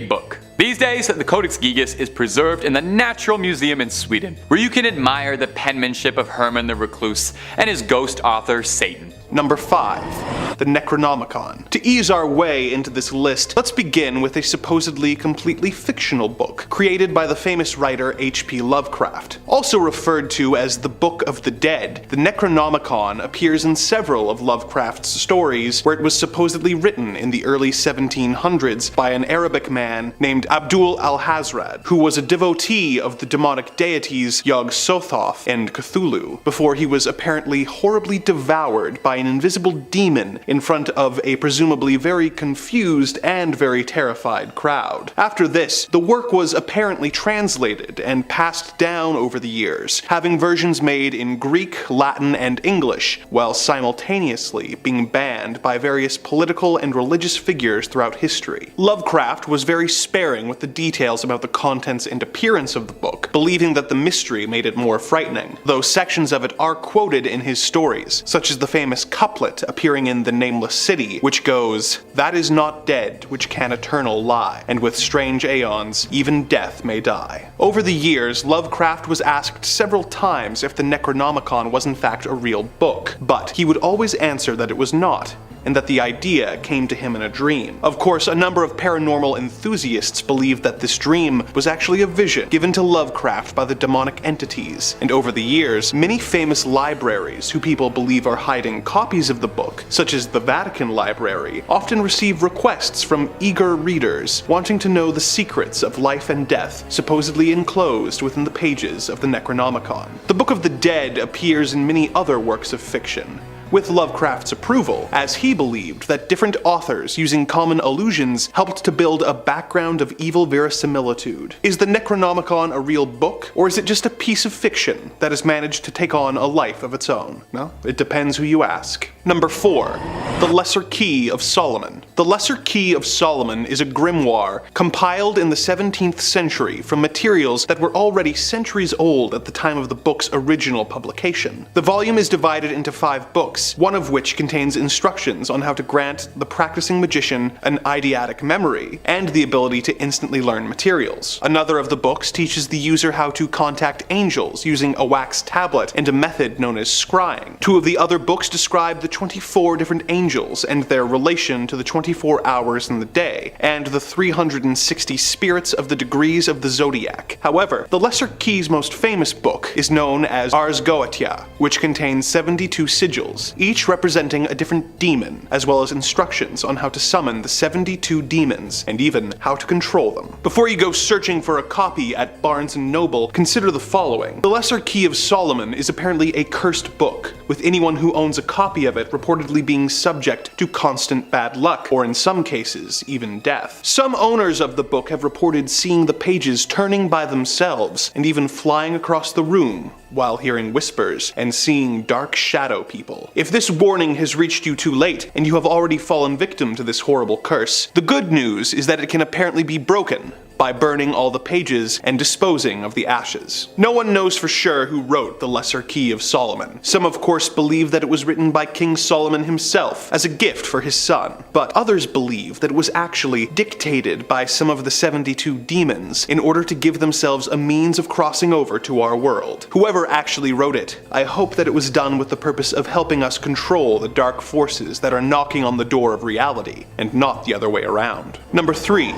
book. These days, the Codex Gigas is preserved in the Natural Museum in Sweden, where you can admire the penmanship of Herman the Recluse and his ghost author, Satan. Number 5. The Necronomicon. To ease our way into this list, let's begin with a supposedly completely fictional book, created by the famous writer H.P. Lovecraft. Also referred to as the Book of the Dead, the Necronomicon appears in several of Lovecraft's stories, where it was supposedly written in the early 1700s by an Arabic man named and Abdul al-Hazrad, who was a devotee of the demonic deities Yog-Sothoth and Cthulhu, before he was apparently horribly devoured by an invisible demon in front of a presumably very confused and very terrified crowd. After this, the work was apparently translated and passed down over the years, having versions made in Greek, Latin, and English, while simultaneously being banned by various political and religious figures throughout history. Lovecraft was very sparing with the details about the contents and appearance of the book, believing that the mystery made it more frightening, though sections of it are quoted in his stories, such as the famous couplet appearing in The Nameless City, which goes, "That is not dead which can eternal lie, and with strange aeons even death may die." Over the years, Lovecraft was asked several times if the Necronomicon was in fact a real book, but he would always answer that it was not, and that the idea came to him in a dream. Of course, a number of paranormal enthusiasts believed that this dream was actually a vision given to Lovecraft by the demonic entities, and over the years, many famous libraries who people believe are hiding copies of the book, such as the Vatican Library, often receive requests from eager readers wanting to know the secrets of life and death, supposedly enclosed within the pages of the Necronomicon. The Book of the Dead appears in many other works of fiction, with Lovecraft's approval, as he believed that different authors using common allusions helped to build a background of evil verisimilitude. Is the Necronomicon a real book, or is it just a piece of fiction that has managed to take on a life of its own? Well, it depends who you ask. Number 4. The Lesser Key of Solomon. The Lesser Key of Solomon is a grimoire compiled in the 17th century from materials that were already centuries old at the time of the book's original publication. The volume is divided into 5 books, one of which contains instructions on how to grant the practicing magician an eidetic memory and the ability to instantly learn materials. Another of the books teaches the user how to contact angels using a wax tablet and a method known as scrying. 2 of the other books describe the 24 different angels and their relation to the 24 hours in the day, and the 360 spirits of the degrees of the zodiac. However, the Lesser Key's most famous book is known as Ars Goetia, which contains 72 sigils, each representing a different demon, as well as instructions on how to summon the 72 demons, and even how to control them. Before you go searching for a copy at Barnes & Noble, consider the following. The Lesser Key of Solomon is apparently a cursed book, with anyone who owns a copy of it reportedly being subject to constant bad luck, or in some cases, even death. Some owners of the book have reported seeing the pages turning by themselves, and even flying across the room, while hearing whispers and seeing dark shadow people. If this warning has reached you too late, and you have already fallen victim to this horrible curse, the good news is that it can apparently be broken by burning all the pages and disposing of the ashes. No one knows for sure who wrote the Lesser Key of Solomon. Some of course believe that it was written by King Solomon himself as a gift for his son, but others believe that it was actually dictated by some of the 72 demons in order to give themselves a means of crossing over to our world. Whoever actually wrote it, I hope that it was done with the purpose of helping us control the dark forces that are knocking on the door of reality, and not the other way around. Number 3.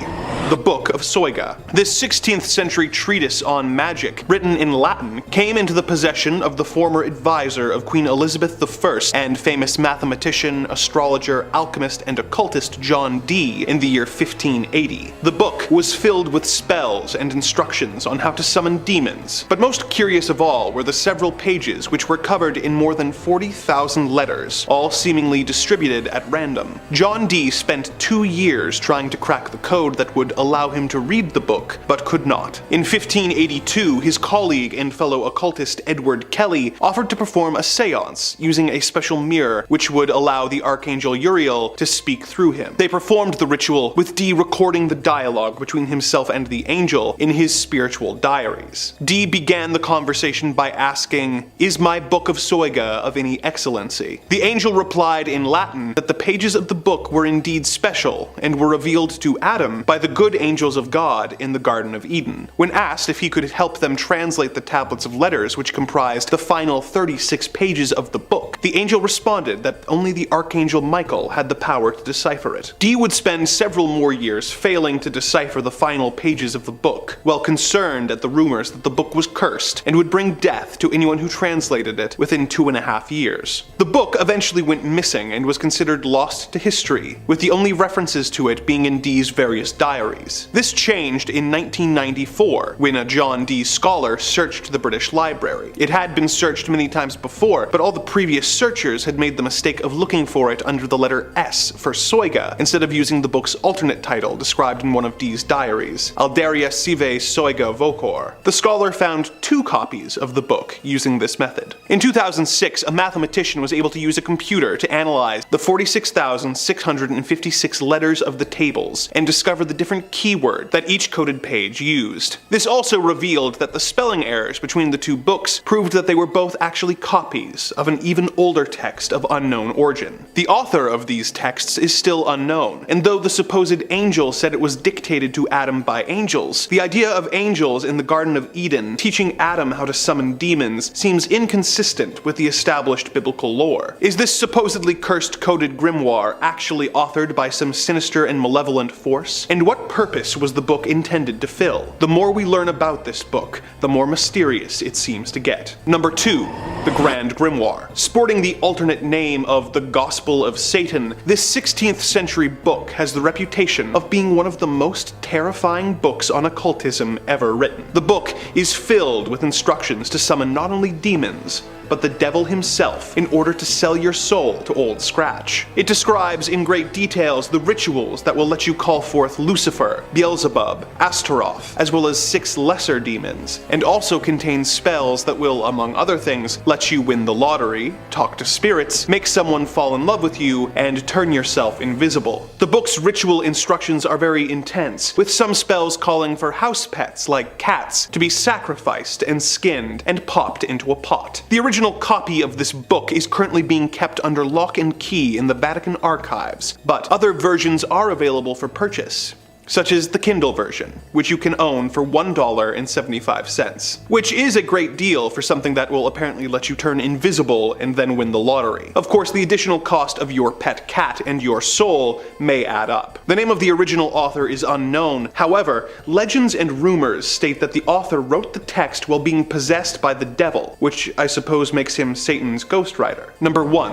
The Book of Soyga. This 16th century treatise on magic, written in Latin, came into the possession of the former advisor of Queen Elizabeth I and famous mathematician, astrologer, alchemist, and occultist John Dee in the year 1580. The book was filled with spells and instructions on how to summon demons, but most curious of all were the several pages which were covered in more than 40,000 letters, all seemingly distributed at random. John Dee spent 2 years trying to crack the code that would allow him to read the book, but could not. In 1582, his colleague and fellow occultist Edward Kelly offered to perform a seance using a special mirror which would allow the Archangel Uriel to speak through him. They performed the ritual, with Dee recording the dialogue between himself and the angel in his spiritual diaries. Dee began the conversation by asking, "Is my Book of Soyga of any excellency?" The angel replied in Latin that the pages of the book were indeed special and were revealed to Adam by the good angels of God in the Garden of Eden. When asked if he could help them translate the tablets of letters which comprised the final 36 pages of the book, the angel responded that only the Archangel Michael had the power to decipher it. Dee would spend several more years failing to decipher the final pages of the book, while concerned at the rumors that the book was cursed and would bring death to anyone who translated it within 2.5 years. The book eventually went missing and was considered lost to history, with the only references to it being in Dee's various diaries. This changed changed in 1994 when a John Dee scholar searched the British Library. It had been searched many times before, but all the previous searchers had made the mistake of looking for it under the letter S for Soyga, instead of using the book's alternate title described in one of Dee's diaries, Alderia Sive Soyga Vocor. The scholar found 2 copies of the book using this method. In 2006, a mathematician was able to use a computer to analyze the 46,656 letters of the tables and discover the different keyword that each coded page used. This also revealed that the spelling errors between the 2 books proved that they were both actually copies of an even older text of unknown origin. The author of these texts is still unknown, and though the supposed angel said it was dictated to Adam by angels, the idea of angels in the Garden of Eden teaching Adam how to summon demons seems inconsistent with the established biblical lore. Is this supposedly cursed coded grimoire actually authored by some sinister and malevolent force? And what purpose was the book intended to fill? The more we learn about this book, the more mysterious it seems to get. Number 2. The Grand Grimoire. Sporting the alternate name of the Gospel of Satan, this 16th century book has the reputation of being one of the most terrifying books on occultism ever written. The book is filled with instructions to summon not only demons, but the devil himself in order to sell your soul to Old Scratch. It describes in great details the rituals that will let you call forth Lucifer, Beelzebub, Astaroth, as well as 6 lesser demons, and also contains spells that will, among other things, let you win the lottery, talk to spirits, make someone fall in love with you, and turn yourself invisible. The book's ritual instructions are very intense, with some spells calling for house pets like cats to be sacrificed and skinned and popped into a pot. The original copy of this book is currently being kept under lock and key in the Vatican archives, but other versions are available for purchase, such as the Kindle version, which you can own for $1.75, which is a great deal for something that will apparently let you turn invisible and then win the lottery. Of course, the additional cost of your pet cat and your soul may add up. The name of the original author is unknown. However, legends and rumors state that the author wrote the text while being possessed by the devil, which I suppose makes him Satan's ghostwriter. Number 1.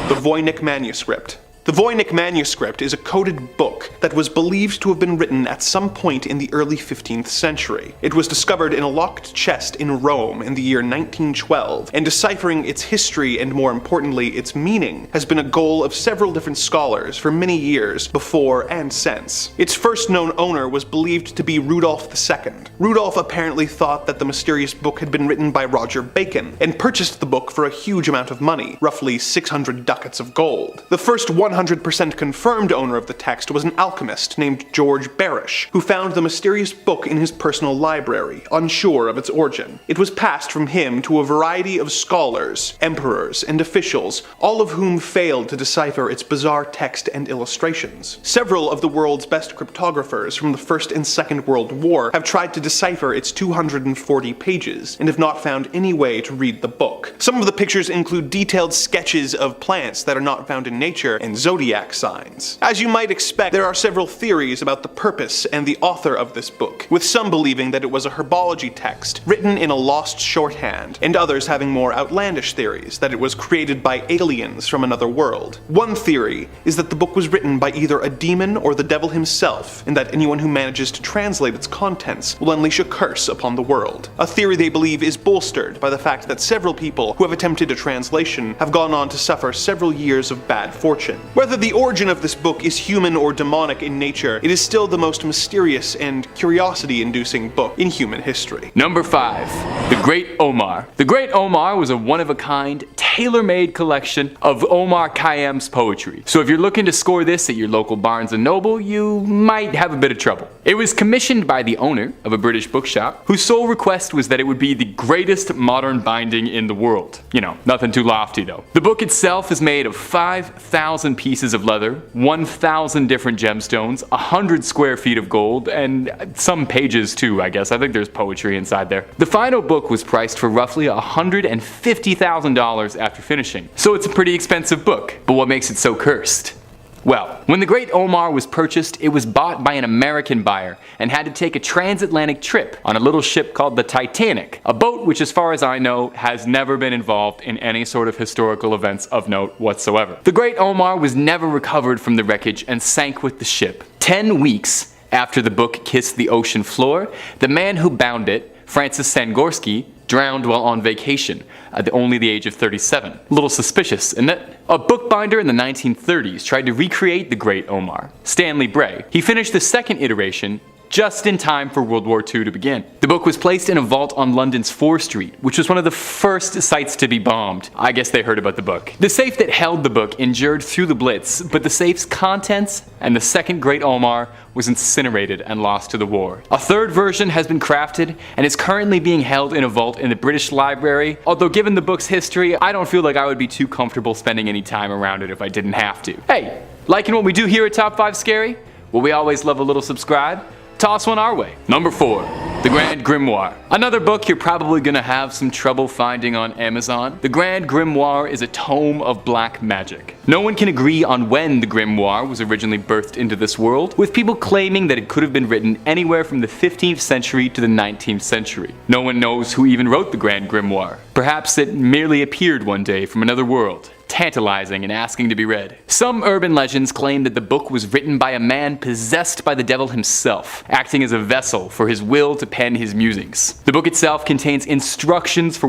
The Voynich Manuscript. The Voynich manuscript is a coded book that was believed to have been written at some point in the early 15th century. It was discovered in a locked chest in Rome in the year 1912, and deciphering its history and, more importantly, its meaning has been a goal of several different scholars for many years before and since. Its first known owner was believed to be Rudolph II. Rudolph apparently thought that the mysterious book had been written by Roger Bacon, and purchased the book for a huge amount of money, roughly 600 ducats of gold. The first 100% confirmed owner of the text was an alchemist named George Barish, who found the mysterious book in his personal library, unsure of its origin. It was passed from him to a variety of scholars, emperors, and officials, all of whom failed to decipher its bizarre text and illustrations. Several of the world's best cryptographers from the First and Second World War have tried to decipher its 240 pages, and have not found any way to read the book. Some of the pictures include detailed sketches of plants that are not found in nature, and zodiac signs. As you might expect, there are several theories about the purpose and the author of this book, with some believing that it was a herbology text written in a lost shorthand, and others having more outlandish theories that it was created by aliens from another world. One theory is that the book was written by either a demon or the devil himself, and that anyone who manages to translate its contents will unleash a curse upon the world. A theory they believe is bolstered by the fact that several people who have attempted a translation have gone on to suffer several years of bad fortune. Whether the origin of this book is human or demonic in nature, it is still the most mysterious and curiosity-inducing book in human history. Number 5. The Great Omar. The Great Omar was a one-of-a-kind, tailor-made collection of Omar Khayyam's poetry. So if you're looking to score this at your local Barnes & Noble, you might have a bit of trouble. It was commissioned by the owner of a British bookshop, whose sole request was that it would be the greatest modern binding in the world. You know, nothing too lofty though. The book itself is made of 5,000 pieces of leather, 1,000 different gemstones, 100 square feet of gold, and some pages too, I guess. I think there's poetry inside there. The final book was priced for roughly $150,000 after finishing, so it's a pretty expensive book. But what makes it so cursed? Well, when the Great Omar was purchased, it was bought by an American buyer and had to take a transatlantic trip on a little ship called the Titanic, a boat which, as far as I know, has never been involved in any sort of historical events of note whatsoever. The Great Omar was never recovered from the wreckage and sank with the ship. 10 weeks After the book kissed the ocean floor, the man who bound it, Francis Sangorsky, drowned while on vacation at only the age of 37. A little suspicious, isn't it? A bookbinder in the 1930s tried to recreate the Great Omar, Stanley Bray. He finished the second iteration just in time for World War II to begin. The book was placed in a vault on London's Fore Street, which was one of the first sites to be bombed. I guess they heard about the book. The safe that held the book endured through the Blitz, but the safe's contents and the second Great Omar was incinerated and lost to the war. A third version has been crafted and is currently being held in a vault in the British Library, although given the book's history, I don't feel like I would be too comfortable spending any time around it if I didn't have to. Hey, liking what we do here at Top 5 Scary? Well, we always love a little subscribe. Toss one our way. Number 4, The Grand Grimoire. Another book you're probably gonna have some trouble finding on Amazon. The Grand Grimoire is a tome of black magic. No one can agree on when the grimoire was originally birthed into this world, with people claiming that it could have been written anywhere from the 15th century to the 19th century. No one knows who even wrote the Grand Grimoire. Perhaps it merely appeared one day from another world, tantalizing and asking to be read. Some urban legends claim that the book was written by a man possessed by the devil himself, acting as a vessel for his will to pen his musings. The book itself contains instructions for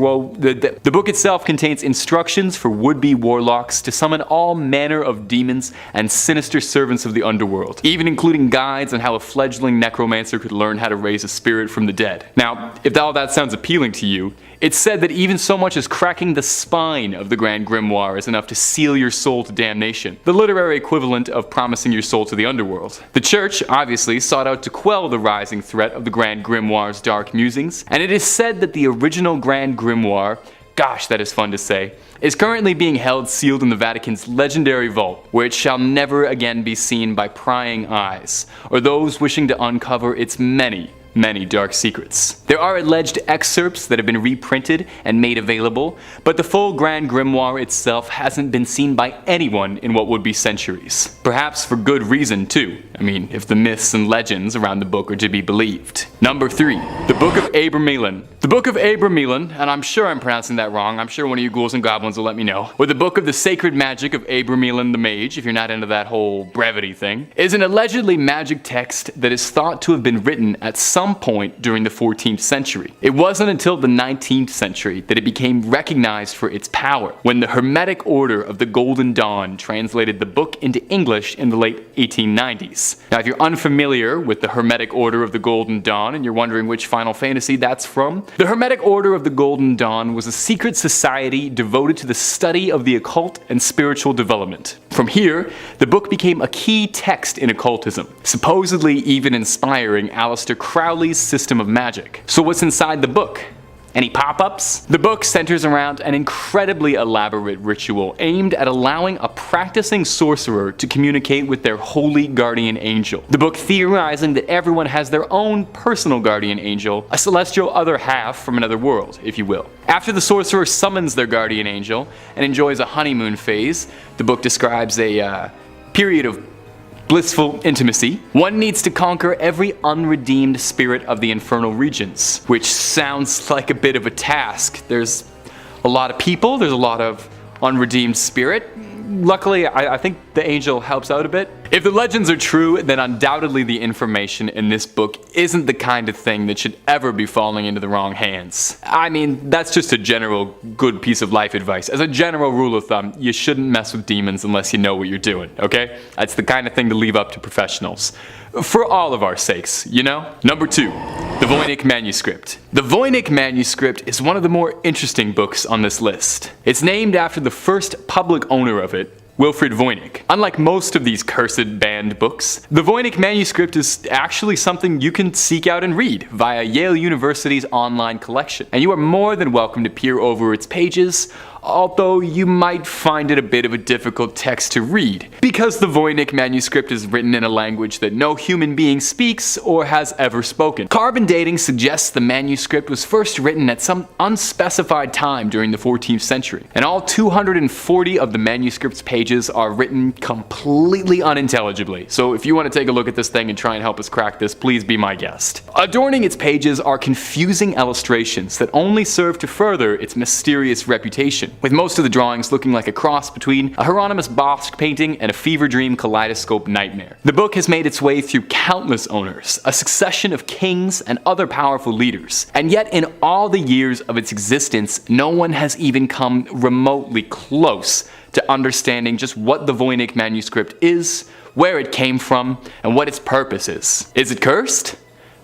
would-be warlocks to summon all manner of demons and sinister servants of the underworld, even including guides on how a fledgling necromancer could learn how to raise a spirit from the dead. Now, if all that sounds appealing to you, it's said that even so much as cracking the spine of the Grand Grimoire is enough to seal your soul to damnation, the literary equivalent of promising your soul to the underworld. The church, obviously, sought out to quell the rising threat of the Grand Grimoire's dark musings, and it is said that the original Grand Grimoire, gosh, that is fun to say, is currently being held sealed in the Vatican's legendary vault, where it shall never again be seen by prying eyes, or those wishing to uncover its many dark secrets. There are alleged excerpts that have been reprinted and made available, but the full Grand Grimoire itself hasn't been seen by anyone in what would be centuries. Perhaps for good reason too. I mean, if the myths and legends around the book are to be believed. Number 3, The Book of Abramelin. The Book of Abramelin, and I'm sure I'm pronouncing that wrong, I'm sure one of you ghouls and goblins will let me know, or the Book of the Sacred Magic of Abramelin the Mage, if you're not into that whole brevity thing, is an allegedly magic text that is thought to have been written at some point during the 14th century. It wasn't until the 19th century that it became recognized for its power, when the Hermetic Order of the Golden Dawn translated the book into English in the late 1890s. Now, if you're unfamiliar with the Hermetic Order of the Golden Dawn and you're wondering which Final Fantasy that's from, the Hermetic Order of the Golden Dawn was a secret society devoted to the study of the occult and spiritual development. From here, the book became a key text in occultism, supposedly even inspiring Aleister Crowley's system of magic. So what's inside the book? Any pop-ups? The book centers around an incredibly elaborate ritual aimed at allowing a practicing sorcerer to communicate with their holy guardian angel. The book theorizing that everyone has their own personal guardian angel, a celestial other half from another world, if you will. After the sorcerer summons their guardian angel and enjoys a honeymoon phase, the book describes a period of blissful intimacy, one needs to conquer every unredeemed spirit of the infernal regions, which sounds like a bit of a task. There's a lot of people, there's a lot of unredeemed spirit. Luckily, I think the angel helps out a bit. If the legends are true, then undoubtedly the information in this book isn't the kind of thing that should ever be falling into the wrong hands. I mean, that's just a general good piece of life advice. As a general rule of thumb, you shouldn't mess with demons unless you know what you're doing, okay? That's the kind of thing to leave up to professionals. For all of our sakes, you know? Number 2, The Voynich Manuscript. The Voynich Manuscript is one of the more interesting books on this list. It's named after the first public owner of it, Wilfrid Voynich. Unlike most of these cursed banned books, the Voynich Manuscript is actually something you can seek out and read via Yale University's online collection, and you are more than welcome to peer over its pages, although you might find it a bit of a difficult text to read, because the Voynich Manuscript is written in a language that no human being speaks or has ever spoken. Carbon dating suggests the manuscript was first written at some unspecified time during the 14th century, and all 240 of the manuscript's pages are written completely unintelligibly. So if you want to take a look at this thing and try and help us crack this, please be my guest. Adorning its pages are confusing illustrations that only serve to further its mysterious reputation. with most of the drawings looking like a cross between a Hieronymus Bosch painting and a fever dream kaleidoscope nightmare. The book has made its way through countless owners, a succession of kings and other powerful leaders, and yet in all the years of its existence, no one has even come remotely close to understanding just what the Voynich manuscript is, where it came from, and what its purpose is. Is it cursed?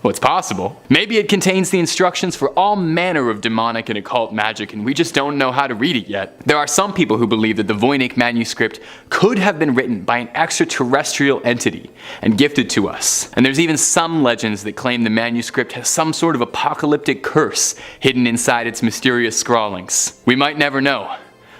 Well, it's possible. Maybe it contains the instructions for all manner of demonic and occult magic and we just don't know how to read it yet. There are some people who believe that the Voynich manuscript could have been written by an extraterrestrial entity and gifted to us. And there's even some legends that claim the manuscript has some sort of apocalyptic curse hidden inside its mysterious scrawlings. We might never know,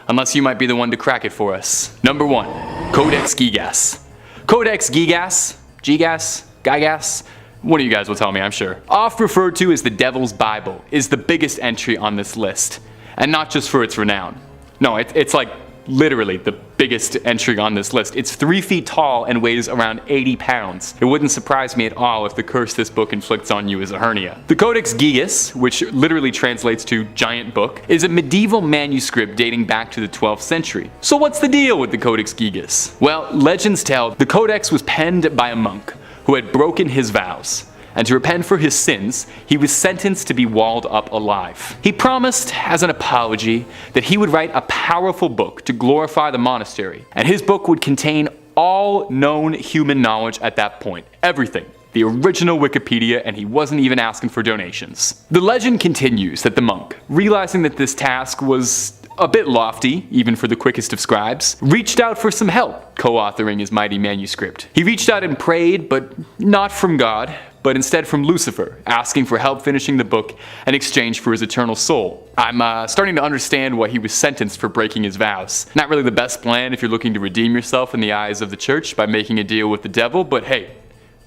unless you might be the one to crack it for us. Number 1. Codex Gigas. Codex Gigas? Gigas? One of you guys will tell me, I'm sure. Oft referred to as the Devil's Bible, is the biggest entry on this list. And not just for its renown. No, it's like literally the biggest entry on this list. It's 3 feet tall and weighs around 80 pounds. It wouldn't surprise me at all if the curse this book inflicts on you is a hernia. The Codex Gigas, which literally translates to giant book, is a medieval manuscript dating back to the 12th century. So what's the deal with the Codex Gigas? Well, legends tell the Codex was penned by a monk who had broken his vows, and to repent for his sins, he was sentenced to be walled up alive. He promised, as an apology, that he would write a powerful book to glorify the monastery, and his book would contain all known human knowledge at that point. Everything. The original Wikipedia, and he wasn't even asking for donations. The legend continues that the monk, realizing that this task was a bit lofty, even for the quickest of scribes, reached out for some help co-authoring his mighty manuscript. He reached out and prayed, but not from God, but instead from Lucifer, asking for help finishing the book in exchange for his eternal soul. I'm starting to understand why he was sentenced for breaking his vows. Not really the best plan if you're looking to redeem yourself in the eyes of the church by making a deal with the devil, but hey,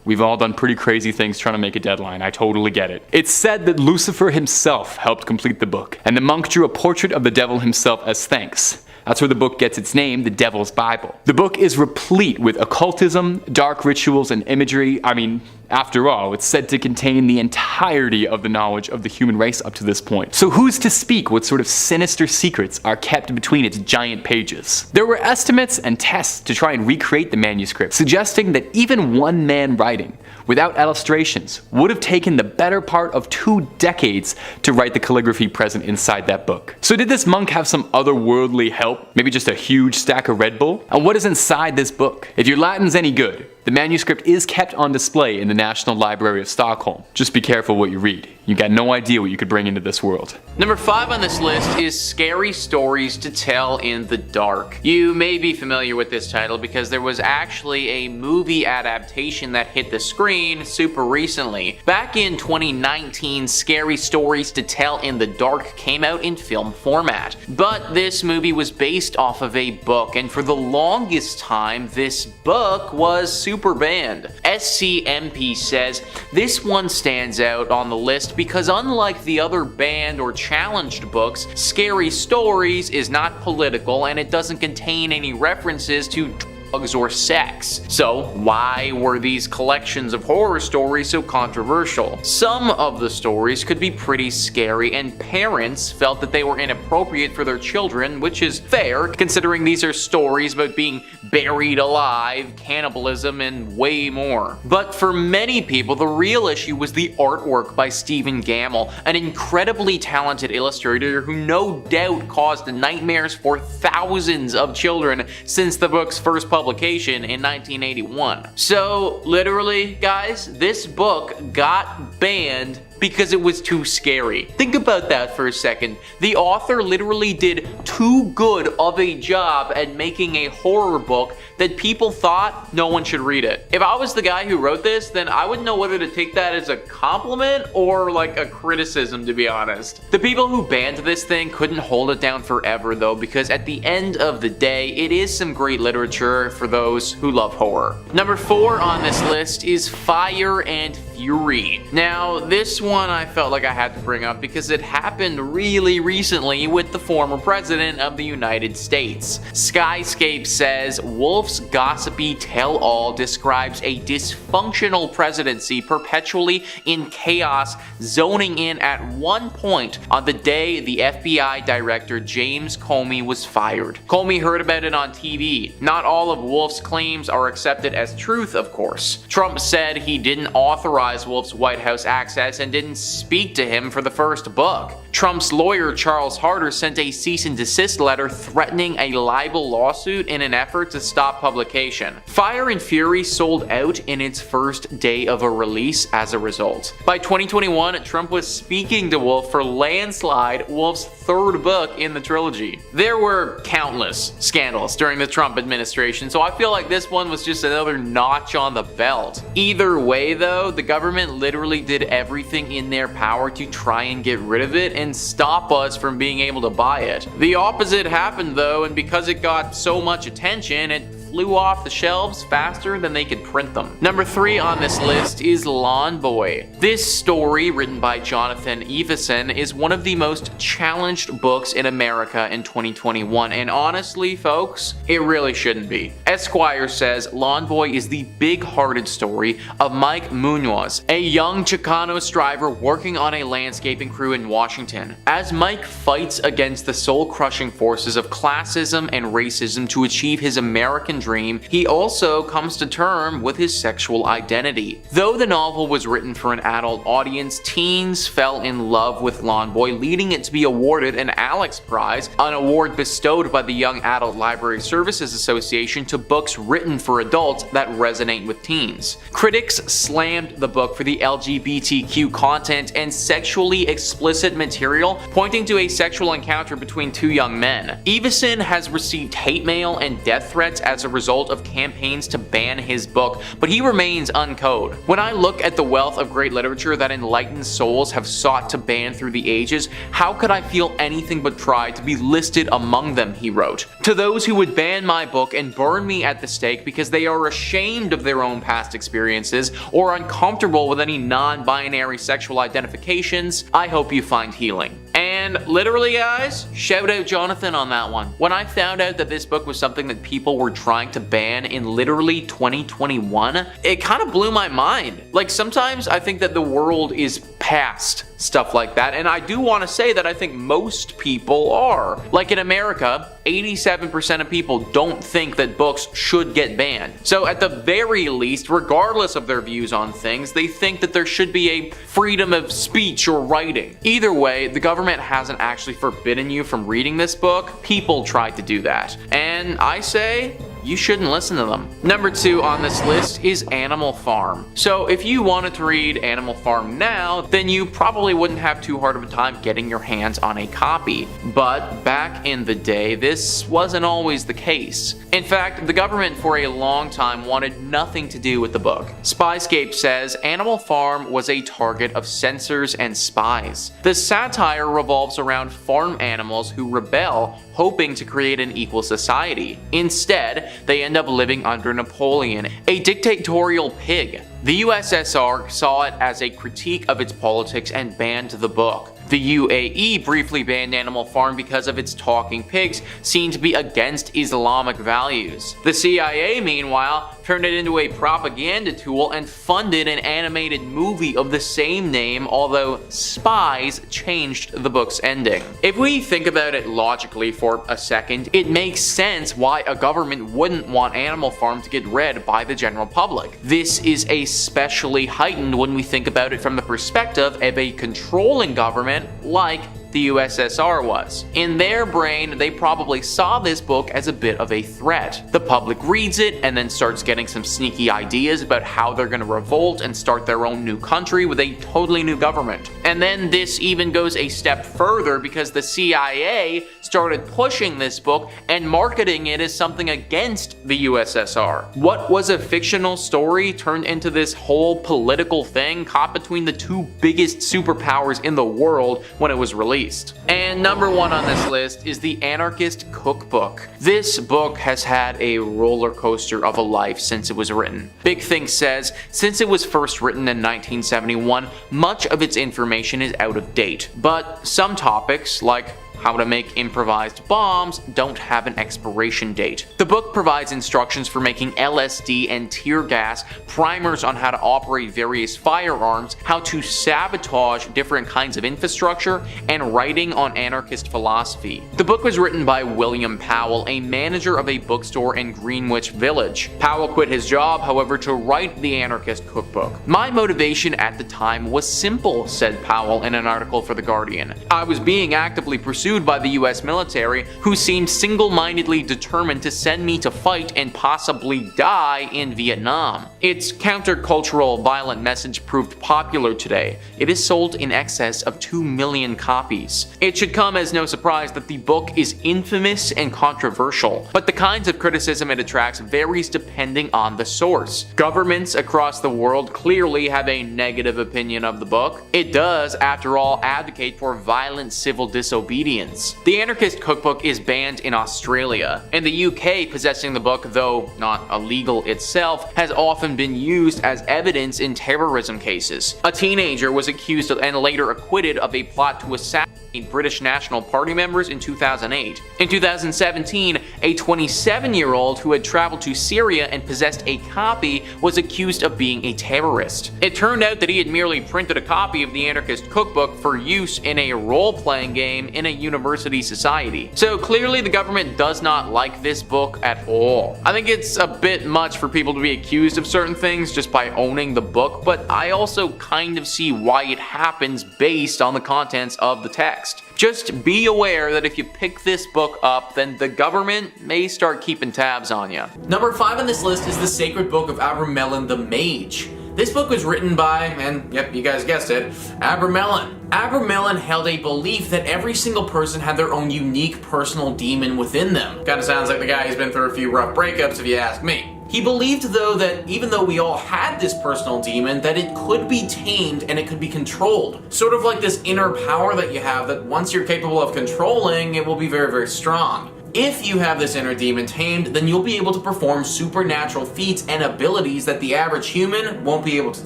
we've all done pretty crazy things trying to make a deadline, I totally get it. It's said that Lucifer himself helped complete the book, and the monk drew a portrait of the devil himself as thanks. That's where the book gets its name, the Devil's Bible. The book is replete with occultism, dark rituals, and imagery. I mean, after all, it's said to contain the entirety of the knowledge of the human race up to this point. So who's to speak what sort of sinister secrets are kept between its giant pages? There were estimates and tests to try and recreate the manuscript, suggesting that even one man writing, without illustrations, would have taken the better part of 2 decades to write the calligraphy present inside that book. So did this monk have some otherworldly help? Maybe just a huge stack of Red Bull? And what is inside this book? If your Latin's any good, the manuscript is kept on display in the National Library of Stockholm. Just be careful what you read. You got no idea what you could bring into this world. Number 5 on this list is Scary Stories to Tell in the Dark. You may be familiar with this title because there was actually a movie adaptation that hit the screen super recently. Back in 2019, Scary Stories to Tell in the Dark came out in film format. But this movie was based off of a book, and for the longest time, this book was super banned. SCMP says this one stands out on the list because unlike the other banned or challenged books, Scary Stories is not political and it doesn't contain any references to drugs or sex. So why were these collections of horror stories so controversial? Some of the stories could be pretty scary and parents felt that they were inappropriate for their children, which is fair considering these are stories about being buried alive, cannibalism, and way more. But for many people, the real issue was the artwork by Stephen Gammell, an incredibly talented illustrator who no doubt caused nightmares for thousands of children since the book's first publication in 1981. So literally, guys, this book got banned because it was too scary. Think about that for a second. The author literally did too good of a job at making a horror book that people thought no one should read it. If I was the guy who wrote this, then I wouldn't know whether to take that as a compliment or like a criticism, to be honest. The people who banned this thing couldn't hold it down forever though, because at the end of the day, it is some great literature for those who love horror. Number 4 on this list is Fire and Fury. Now, this one I felt like I had to bring up because it happened really recently with the former president of the United States. Skyscape says Wolf's gossipy tell-all describes a dysfunctional presidency perpetually in chaos, zoning in at one point on the day the FBI director James Comey was fired. Comey heard about it on TV. Not all of Wolf's claims are accepted as truth, of course. Trump said he didn't authorize Wolf's White House access and didn't speak to him for the first book. Trump's lawyer Charles Harder sent a cease and desist letter threatening a libel lawsuit in an effort to stop publication. Fire and Fury sold out in its first day of a release as a result. By 2021, Trump was speaking to Wolf for Landslide, Wolf's third book in the trilogy. There were countless scandals during the Trump administration, so I feel like this one was just another notch on the belt. Either way though, the government literally did everything in their power to try and get rid of it and stop us from being able to buy it. The opposite happened though, and because it got so much attention, it flew off the shelves faster than they could print them. Number 3 on this list is Lawn Boy. This story, written by Jonathan Evison, is one of the most challenged books in America in 2021, and honestly, folks, it really shouldn't be. Esquire says Lawn Boy is the big-hearted story of Mike Munoz, a young Chicano striver working on a landscaping crew in Washington. As Mike fights against the soul-crushing forces of classism and racism to achieve his American dream, he also comes to terms with his sexual identity. Though the novel was written for an adult audience, teens fell in love with Lawn Boy, leading it to be awarded an Alex Prize, an award bestowed by the Young Adult Library Services Association to books written for adults that resonate with teens. Critics slammed the book for the LGBTQ content and sexually explicit material, pointing to a sexual encounter between two young men. Evison has received hate mail and death threats as a result of campaigns to ban his book, but he remains uncode. When I look at the wealth of great literature that enlightened souls have sought to ban through the ages, how could I feel anything but pride to be listed among them, he wrote. To those who would ban my book and burn me at the stake because they are ashamed of their own past experiences or uncomfortable with any non-binary sexual identifications, I hope you find healing. And literally, guys, shout out Jonathan on that one. When I found out that this book was something that people were trying to ban in literally 2021, it kind of blew my mind. Like, sometimes I think that the world is past stuff like that, and I do want to say that I think most people are. Like in America, 87% of people don't think that books should get banned. So at the very least, regardless of their views on things, they think that there should be a freedom of speech or writing. Either way, the government hasn't actually forbidden you from reading this book. People tried to do that. And I say, you shouldn't listen to them. Number 2 on this list is Animal Farm. So if you wanted to read Animal Farm now, then you probably wouldn't have too hard of a time getting your hands on a copy. But back in the day, this wasn't always the case. In fact, the government for a long time wanted nothing to do with the book. Spyscape says Animal Farm was a target of censors and spies. The satire revolves around farm animals who rebel, hoping to create an equal society. Instead, they end up living under Napoleon, a dictatorial pig. The USSR saw it as a critique of its politics and banned the book. The UAE briefly banned Animal Farm because of its talking pigs seen to be against Islamic values. The CIA, meanwhile, turned it into a propaganda tool and funded an animated movie of the same name, although spies changed the book's ending. If we think about it logically for a second, it makes sense why a government wouldn't want Animal Farm to get read by the general public. This is especially heightened when we think about it from the perspective of a controlling government like the USSR was. In their brain, they probably saw this book as a bit of a threat. The public reads it and then starts getting some sneaky ideas about how they're going to revolt and start their own new country with a totally new government. And then this even goes a step further because the CIA started pushing this book and marketing it as something against the USSR. What was a fictional story turned into this whole political thing caught between the two biggest superpowers in the world when it was released. And number one on this list is The Anarchist Cookbook. This book has had a roller coaster of a life since it was written. Big Thing says, since it was first written in 1971, much of its information is out of date. But some topics, like how to make improvised bombs, don't have an expiration date. The book provides instructions for making LSD and tear gas, primers on how to operate various firearms, how to sabotage different kinds of infrastructure, and writing on anarchist philosophy. The book was written by William Powell, a manager of a bookstore in Greenwich Village. Powell quit his job, however, to write the Anarchist Cookbook. My motivation at the time was simple, said Powell in an article for The Guardian. I was being actively pursued by the US military, who seemed single-mindedly determined to send me to fight and possibly die in Vietnam. Its countercultural violent message proved popular today. It is sold in excess of 2 million copies. It should come as no surprise that the book is infamous and controversial, but the kinds of criticism it attracts varies depending on the source. Governments across the world clearly have a negative opinion of the book. It does, after all, advocate for violent civil disobedience. The Anarchist Cookbook is banned in Australia. In the UK, possessing the book, though not illegal itself, has often been used as evidence in terrorism cases. A teenager was accused of and later acquitted of a plot to assassinate British National Party members in 2008. In 2017, a 27-year-old who had traveled to Syria and possessed a copy was accused of being a terrorist. It turned out that he had merely printed a copy of the Anarchist Cookbook for use in a role-playing game in a university society. So clearly the government does not like this book at all. I think it's a bit much for people to be accused of certain things just by owning the book, but I also kind of see why it happens based on the contents of the text. Just be aware that if you pick this book up, then the government may start keeping tabs on you. Number 5 on this list is The Sacred Book of Abramelin the Mage. This book was written by, and yep, you guys guessed it, Abramelin. Abramelin held a belief that every single person had their own unique personal demon within them. Kinda sounds like the guy who's been through a few rough breakups if you ask me. He believed, though, that even though we all had this personal demon, that it could be tamed and it could be controlled. Sort of like this inner power that you have that once you're capable of controlling, it will be very, very strong. If you have this inner demon tamed, then you'll be able to perform supernatural feats and abilities that the average human won't be able to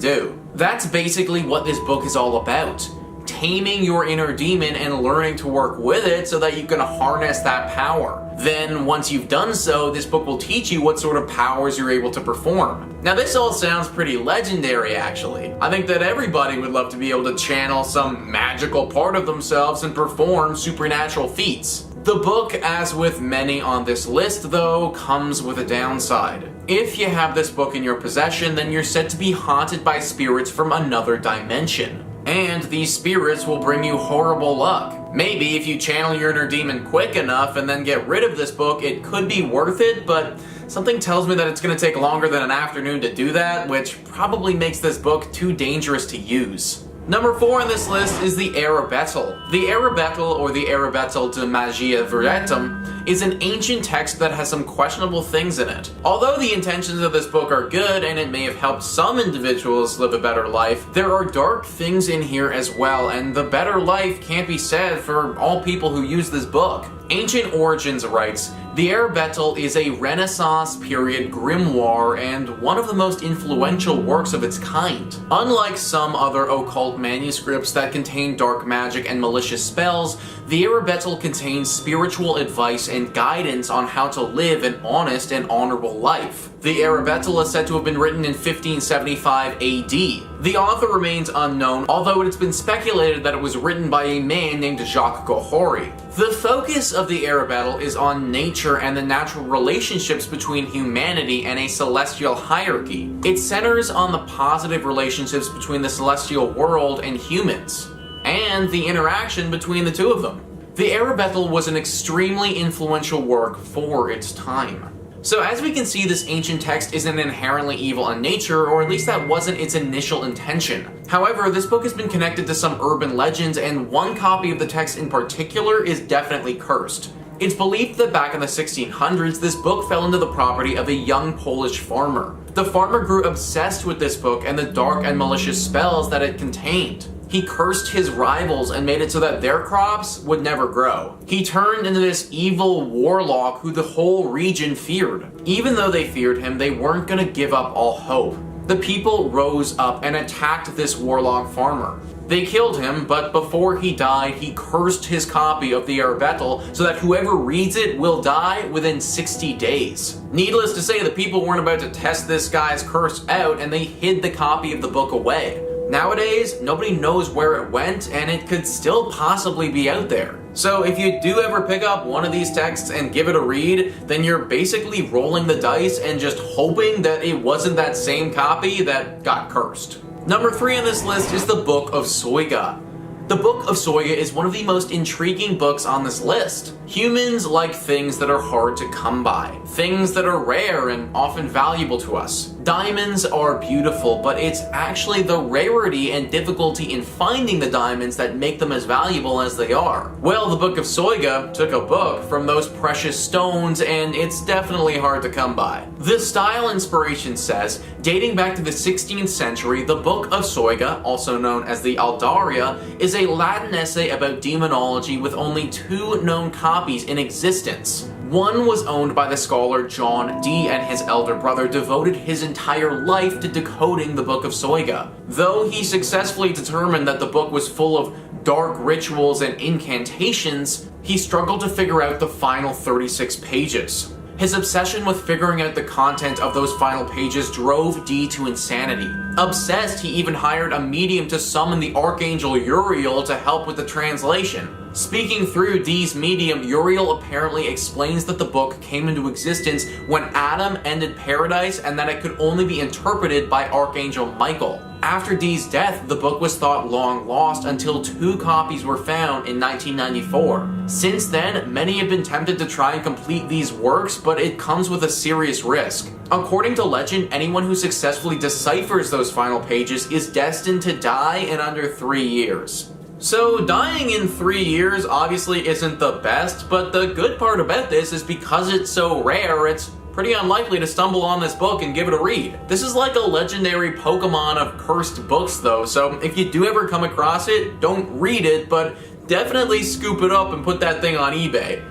do. That's basically what this book is all about. Taming your inner demon and learning to work with it so that you can harness that power. Then, once you've done so, this book will teach you what sort of powers you're able to perform. Now, this all sounds pretty legendary, actually. I think that everybody would love to be able to channel some magical part of themselves and perform supernatural feats. The book, as with many on this list, though, comes with a downside. If you have this book in your possession, then you're said to be haunted by spirits from another dimension. And these spirits will bring you horrible luck. Maybe if you channel your inner demon quick enough and then get rid of this book, it could be worth it, but something tells me that it's going to take longer than an afternoon to do that, which probably makes this book too dangerous to use. Number 4 on this list is the Arabetel. The Arabetel, or the Arabetel de Magia Veretum, is an ancient text that has some questionable things in it. Although the intentions of this book are good and it may have helped some individuals live a better life, there are dark things in here as well, and the better life can't be said for all people who use this book. Ancient Origins writes, the Arabetel is a Renaissance period grimoire and one of the most influential works of its kind. Unlike some other occult manuscripts that contain dark magic and malicious spells, the Arabetel contains spiritual advice and guidance on how to live an honest and honorable life. The Arabetel is said to have been written in 1575 AD. The author remains unknown, although it has been speculated that it was written by a man named Jacques Gohori. The focus of the Arabetel is on nature and the natural relationships between humanity and a celestial hierarchy. It centers on the positive relationships between the celestial world and humans, and the interaction between the two of them. The Arabetel was an extremely influential work for its time. So as we can see, this ancient text isn't inherently evil in nature, or at least that wasn't its initial intention. However, this book has been connected to some urban legends, and one copy of the text in particular is definitely cursed. It's believed that back in the 1600s, this book fell into the property of a young Polish farmer. The farmer grew obsessed with this book and the dark and malicious spells that it contained. He cursed his rivals and made it so that their crops would never grow. He turned into this evil warlock who the whole region feared. Even though they feared him, they weren't going to give up all hope. The people rose up and attacked this warlock farmer. They killed him, but before he died, he cursed his copy of the Arbettel so that whoever reads it will die within 60 days. Needless to say, the people weren't about to test this guy's curse out, and they hid the copy of the book away. Nowadays, nobody knows where it went, and it could still possibly be out there. So if you do ever pick up one of these texts and give it a read, then you're basically rolling the dice and just hoping that it wasn't that same copy that got cursed. Number 3 on this list is the Book of Soyga. The Book of Soyga is one of the most intriguing books on this list. Humans like things that are hard to come by, things that are rare and often valuable to us. Diamonds are beautiful, but it's actually the rarity and difficulty in finding the diamonds that make them as valuable as they are. Well, the Book of Soyga took a book from those precious stones, and it's definitely hard to come by. The style inspiration says, dating back to the 16th century, the Book of Soyga, also known as the Aldaria, is a Latin essay about demonology with only 2 known copies in existence. One was owned by the scholar John Dee, and his elder brother devoted his entire life to decoding the Book of Soyga. Though he successfully determined that the book was full of dark rituals and incantations, he struggled to figure out the final 36 pages. His obsession with figuring out the content of those final pages drove Dee to insanity. Obsessed, he even hired a medium to summon the Archangel Uriel to help with the translation. Speaking through Dee's medium, Uriel apparently explains that the book came into existence when Adam ended paradise and that it could only be interpreted by Archangel Michael. After Dee's death, the book was thought long lost until 2 copies were found in 1994. Since then, many have been tempted to try and complete these works, but it comes with a serious risk. According to legend, anyone who successfully deciphers those final pages is destined to die in under 3 years. So dying in 3 years obviously isn't the best, but the good part about this is because it's so rare, it's pretty unlikely to stumble on this book and give it a read. This is like a legendary Pokemon of cursed books though, so if you do ever come across it, don't read it, but definitely scoop it up and put that thing on eBay.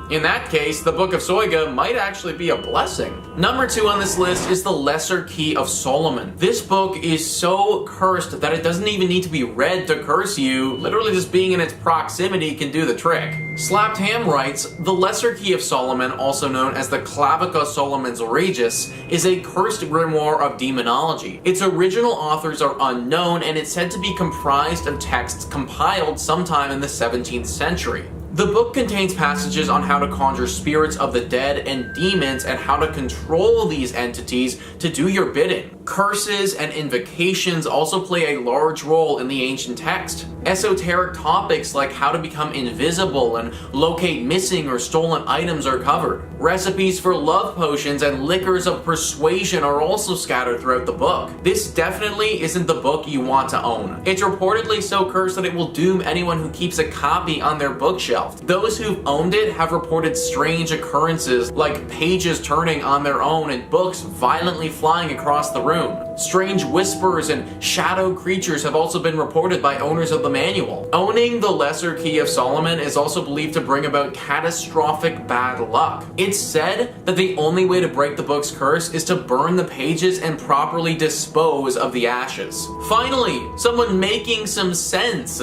In that case, the Book of Soyga might actually be a blessing. Number 2 on this list is the Lesser Key of Solomon. This book is so cursed that it doesn't even need to be read to curse you. Literally just being in its proximity can do the trick. Slapped Ham writes, the Lesser Key of Solomon, also known as the Clavica Solomon's Regis, is a cursed grimoire of demonology. Its original authors are unknown, and it's said to be comprised of texts compiled sometime in the 17th century. The book contains passages on how to conjure spirits of the dead and demons and how to control these entities to do your bidding. Curses and invocations also play a large role in the ancient text. Esoteric topics like how to become invisible and locate missing or stolen items are covered. Recipes for love potions and liquors of persuasion are also scattered throughout the book. This definitely isn't the book you want to own. It's reportedly so cursed that it will doom anyone who keeps a copy on their bookshelf. Those who've owned it have reported strange occurrences like pages turning on their own and books violently flying across the room. Strange whispers and shadow creatures have also been reported by owners of the manual. Owning the Lesser Key of Solomon is also believed to bring about catastrophic bad luck. It's said that the only way to break the book's curse is to burn the pages and properly dispose of the ashes. Finally, someone making some sense.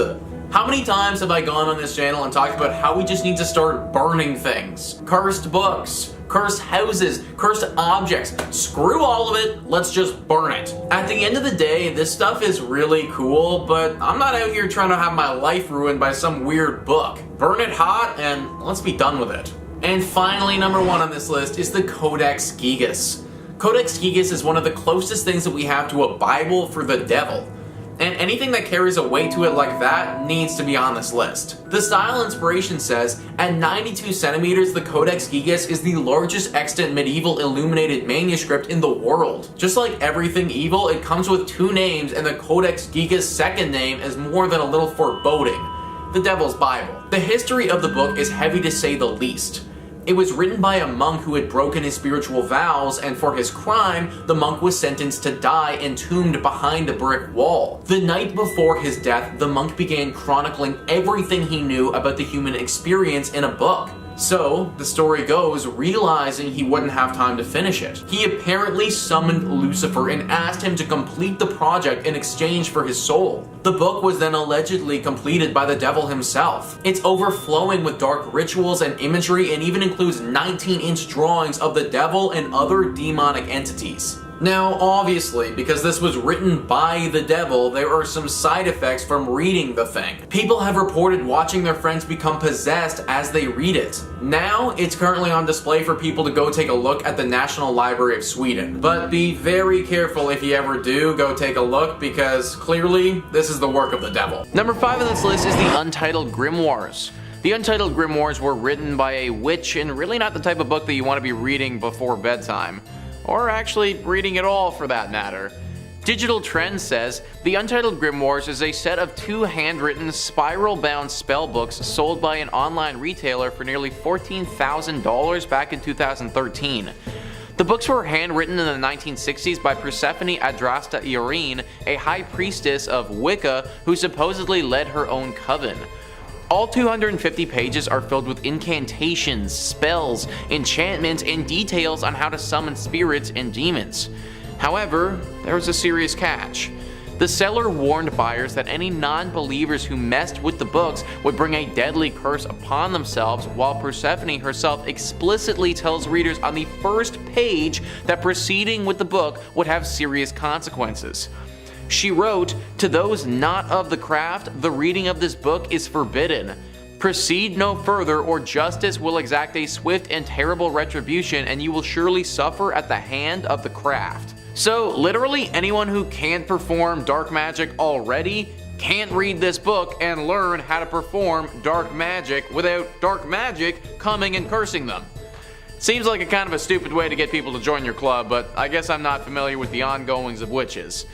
How many times have I gone on this channel and talked about how we just need to start burning things? Cursed books, cursed houses, cursed objects. Screw all of it, let's just burn it. At the end of the day, this stuff is really cool, but I'm not out here trying to have my life ruined by some weird book. Burn it hot and let's be done with it. And finally, number 1 on this list is the Codex Gigas. Codex Gigas is one of the closest things that we have to a Bible for the devil. and anything that carries a weight to it like that needs to be on this list. The style inspiration says, at 92 centimeters, the Codex Gigas is the largest extant medieval illuminated manuscript in the world. Just like everything evil, it comes with two names, and the Codex Gigas' second name is more than a little foreboding: the Devil's Bible. The history of the book is heavy to say the least. It was written by a monk who had broken his spiritual vows, and for his crime, the monk was sentenced to die entombed behind a brick wall. The night before his death, the monk began chronicling everything he knew about the human experience in a book. So, the story goes, realizing he wouldn't have time to finish it, he apparently summoned Lucifer and asked him to complete the project in exchange for his soul. The book was then allegedly completed by the devil himself. It's overflowing with dark rituals and imagery, and even includes 19-inch drawings of the devil and other demonic entities. Now, obviously, because this was written by the devil, there are some side effects from reading the thing. People have reported watching their friends become possessed as they read it. Now, it's currently on display for people to go take a look at the National Library of Sweden. But be very careful if you ever do go take a look, because clearly, this is the work of the devil. Number 5 on this list is the Untitled Grimoires. The Untitled Grimoires were written by a witch, and really not the type of book that you want to be reading before bedtime. Or actually reading at all for that matter. Digital Trends says, the Untitled Grimoires is a set of 2 handwritten, spiral-bound spell books sold by an online retailer for nearly $14,000 back in 2013. The books were handwritten in the 1960s by Persephone Adrasta Irene, a high priestess of Wicca who supposedly led her own coven. All 250 pages are filled with incantations, spells, enchantments, and details on how to summon spirits and demons. However, there was a serious catch. The seller warned buyers that any non-believers who messed with the books would bring a deadly curse upon themselves, while Persephone herself explicitly tells readers on the first page that proceeding with the book would have serious consequences. She wrote, "To those not of the craft, the reading of this book is forbidden. Proceed no further, or justice will exact a swift and terrible retribution, and you will surely suffer at the hand of the craft." So, literally anyone who can't perform dark magic already can't read this book and learn how to perform dark magic without dark magic coming and cursing them. Seems like a kind of a stupid way to get people to join your club, but I guess I'm not familiar with the ongoings of witches.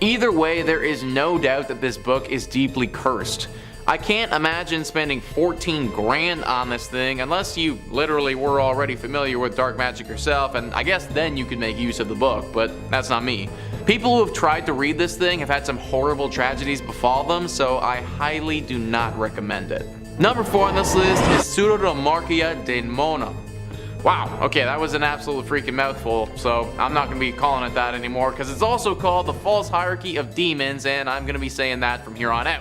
Either way, there is no doubt that this book is deeply cursed. I can't imagine spending 14 grand on this thing unless you literally were already familiar with dark magic yourself, and I guess then you could make use of the book, but that's not me. People who have tried to read this thing have had some horrible tragedies befall them, so I highly do not recommend it. Number 4 on this list is Psuedomonarchia Daemonium. Wow, okay, that was an absolute freaking mouthful, so I'm not going to be calling it that anymore, because it's also called the False Hierarchy of Demons, and I'm going to be saying that from here on out.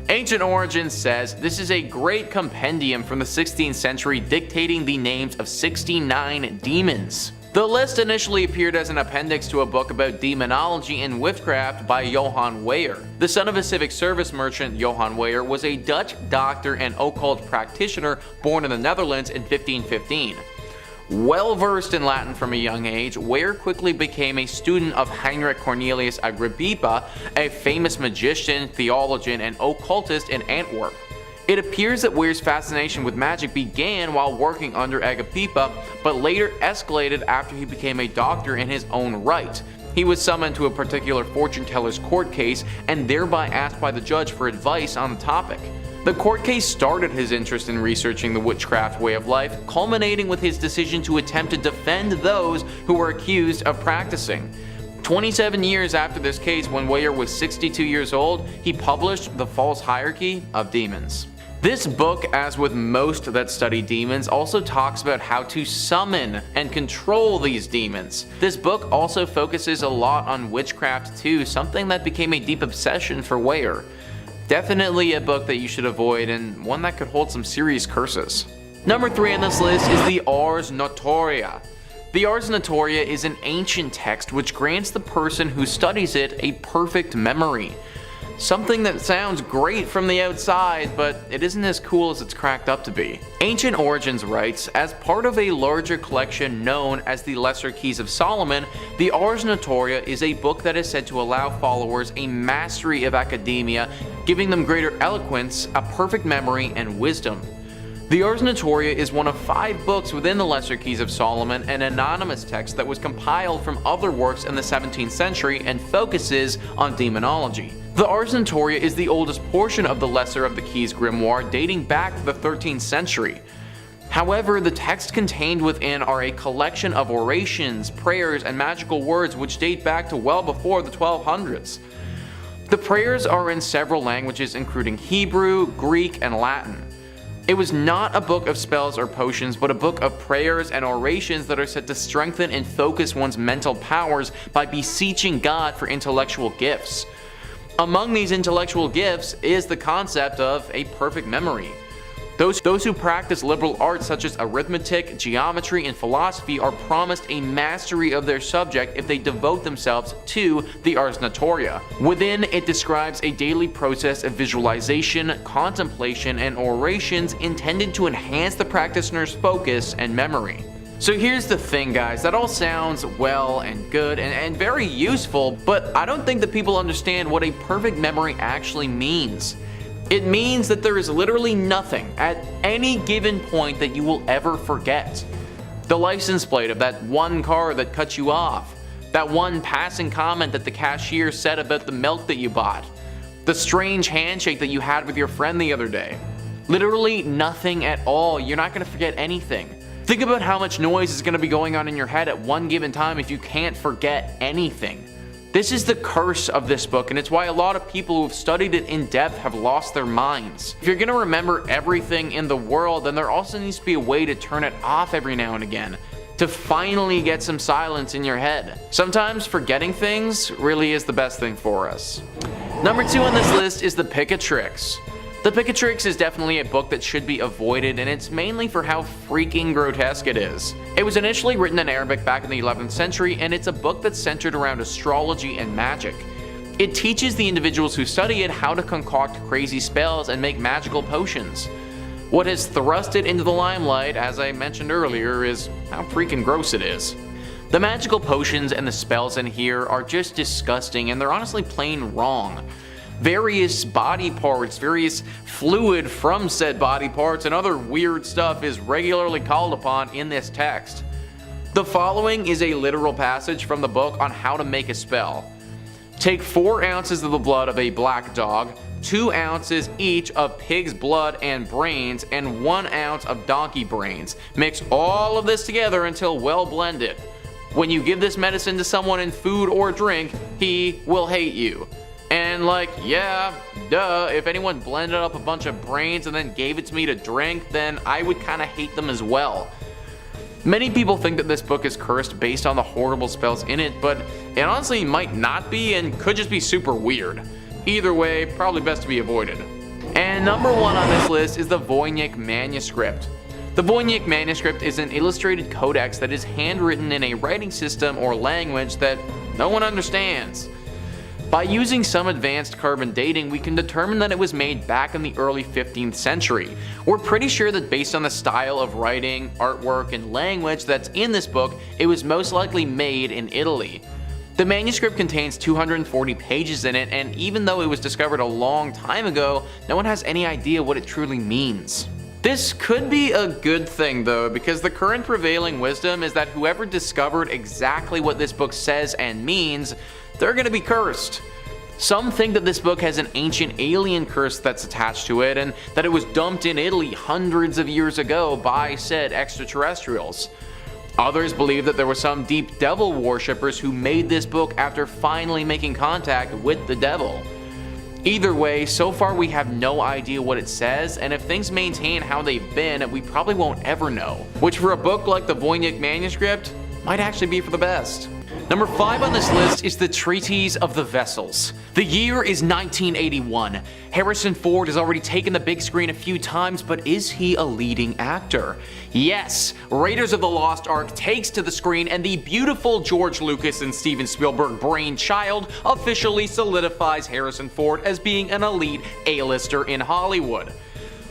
Ancient Origins says, this is a great compendium from the 16th century dictating the names of 69 demons. The list initially appeared as an appendix to a book about demonology and witchcraft by Johann Weyer. The son of a civic service merchant, Johann Weyer was a Dutch doctor and occult practitioner born in the Netherlands in 1515. Well versed in Latin from a young age, Weyer quickly became a student of Heinrich Cornelius Agrippa, a famous magician, theologian, and occultist in Antwerp. It appears that Weyer's fascination with magic began while working under Agrippa, but later escalated after he became a doctor in his own right. He was summoned to a particular fortune teller's court case and thereby asked by the judge for advice on the topic. The court case started his interest in researching the witchcraft way of life, culminating with his decision to attempt to defend those who were accused of practicing. 27 years after this case, when Weyer was 62 years old, he published The False Hierarchy of Demons. This book, as with most that study demons, also talks about how to summon and control these demons. This book also focuses a lot on witchcraft too, something that became a deep obsession for Weyer. Definitely a book that you should avoid, and one that could hold some serious curses. Number 3 on this list is the Ars Notoria. The Ars Notoria is an ancient text which grants the person who studies it a perfect memory. Something that sounds great from the outside, but it isn't as cool as it's cracked up to be. Ancient Origins writes, as part of a larger collection known as the Lesser Keys of Solomon, the Ars Notoria is a book that is said to allow followers a mastery of academia, giving them greater eloquence, a perfect memory, and wisdom. The Ars Notoria is one of 5 books within the Lesser Keys of Solomon, an anonymous text that was compiled from other works in the 17th century and focuses on demonology. The Ars Notoria is the oldest portion of the Lesser of the Keys grimoire, dating back to the 13th century. However, the texts contained within are a collection of orations, prayers, and magical words which date back to well before the 1200s. The prayers are in several languages including Hebrew, Greek, and Latin. It was not a book of spells or potions, but a book of prayers and orations that are said to strengthen and focus one's mental powers by beseeching God for intellectual gifts. Among these intellectual gifts is the concept of a perfect memory. Those who practice liberal arts such as arithmetic, geometry, and philosophy are promised a mastery of their subject if they devote themselves to the Ars Notoria. Within, it describes a daily process of visualization, contemplation, and orations intended to enhance the practitioner's focus and memory. So here's the thing, guys, that all sounds well and good and very useful, but I don't think that people understand what a perfect memory actually means. It means that there is literally nothing at any given point that you will ever forget. The license plate of that one car that cut you off, that one passing comment that the cashier said about the milk that you bought, the strange handshake that you had with your friend the other day. Literally nothing at all. You're not going to forget anything. Think about how much noise is going to be going on in your head at one given time if you can't forget anything. This is the curse of this book, and it's why a lot of people who have studied it in depth have lost their minds. If you're going to remember everything in the world, then there also needs to be a way to turn it off every now and again, to finally get some silence in your head. Sometimes forgetting things really is the best thing for us. Number 2 on this list is the Pick of Tricks. The Pick of Tricks is definitely a book that should be avoided, and it's mainly for how freaking grotesque it is. It was initially written in Arabic back in the 11th century, and it's a book that's centered around astrology and magic. It teaches the individuals who study it how to concoct crazy spells and make magical potions. What has thrust it into the limelight, as I mentioned earlier, is how freaking gross it is. The magical potions and the spells in here are just disgusting, and they're honestly plain wrong. Various body parts, various fluid from said body parts, and other weird stuff is regularly called upon in this text. The following is a literal passage from the book on how to make a spell. Take 4 ounces of the blood of a black dog, 2 ounces each of pig's blood and brains, and 1 ounce of donkey brains. Mix all of this together until well blended. When you give this medicine to someone in food or drink, he will hate you. And like, yeah, duh, if anyone blended up a bunch of brains and then gave it to me to drink, then I would kind of hate them as well. Many people think that this book is cursed based on the horrible spells in it, but it honestly might not be and could just be super weird. Either way, probably best to be avoided. And number 1 on this list is the Voynich manuscript. The Voynich manuscript is an illustrated codex that is handwritten in a writing system or language that no one understands. By using some advanced carbon dating, we can determine that it was made back in the early 15th century. We're pretty sure that based on the style of writing, artwork, and language that's in this book, it was most likely made in Italy. The manuscript contains 240 pages in it, and even though it was discovered a long time ago, no one has any idea what it truly means. This could be a good thing though, because the current prevailing wisdom is that whoever discovered exactly what this book says and means, they're gonna be cursed. Some think that this book has an ancient alien curse that's attached to it, and that it was dumped in Italy hundreds of years ago by said extraterrestrials. Others believe that there were some deep devil worshippers who made this book after finally making contact with the devil. Either way, so far we have no idea what it says, and if things maintain how they've been, we probably won't ever know. Which for a book like the Voynich manuscript, might actually be for the best. Number 5 on this list is the Treatise of the Vessels. The year is 1981. Harrison Ford has already taken the big screen a few times, but is he a leading actor? Yes, Raiders of the Lost Ark takes to the screen, and the beautiful George Lucas and Steven Spielberg brainchild officially solidifies Harrison Ford as being an elite A-lister in Hollywood.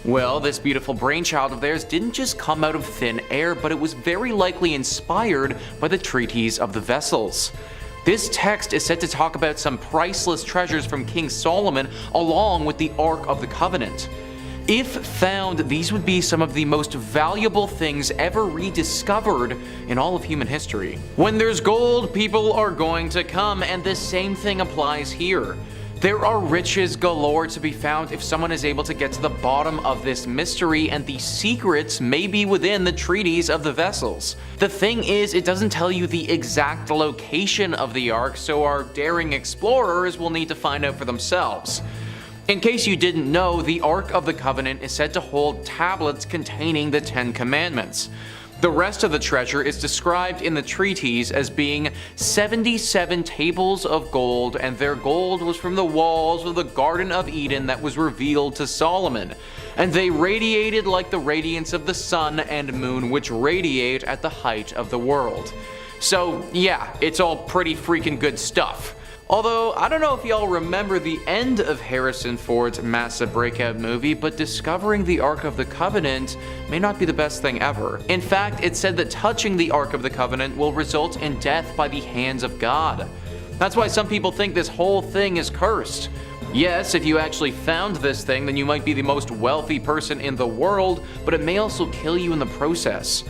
Well, this beautiful brainchild of theirs didn't just come out of thin air, but it was very likely inspired by the Treatise of the Vessels. This text is said to talk about some priceless treasures from King Solomon along with the Ark of the Covenant. If found, these would be some of the most valuable things ever rediscovered in all of human history. When there's gold, people are going to come, and the same thing applies here. There are riches galore to be found if someone is able to get to the bottom of this mystery, and the secrets may be within the Treatise of the Vessels. The thing is, it doesn't tell you the exact location of the Ark, so our daring explorers will need to find out for themselves. In case you didn't know, the Ark of the Covenant is said to hold tablets containing the 10 Commandments. The rest of the treasure is described in the treatise as being 77 tables of gold, and their gold was from the walls of the Garden of Eden that was revealed to Solomon. And they radiated like the radiance of the sun and moon, which radiate at the height of the world. So yeah, it's all pretty freaking good stuff. Although, I don't know if y'all remember the end of Harrison Ford's massive breakout movie, but discovering the Ark of the Covenant may not be the best thing ever. In fact, it's said that touching the Ark of the Covenant will result in death by the hands of God. That's why some people think this whole thing is cursed. Yes, if you actually found this thing, then you might be the most wealthy person in the world, but it may also kill you in the process.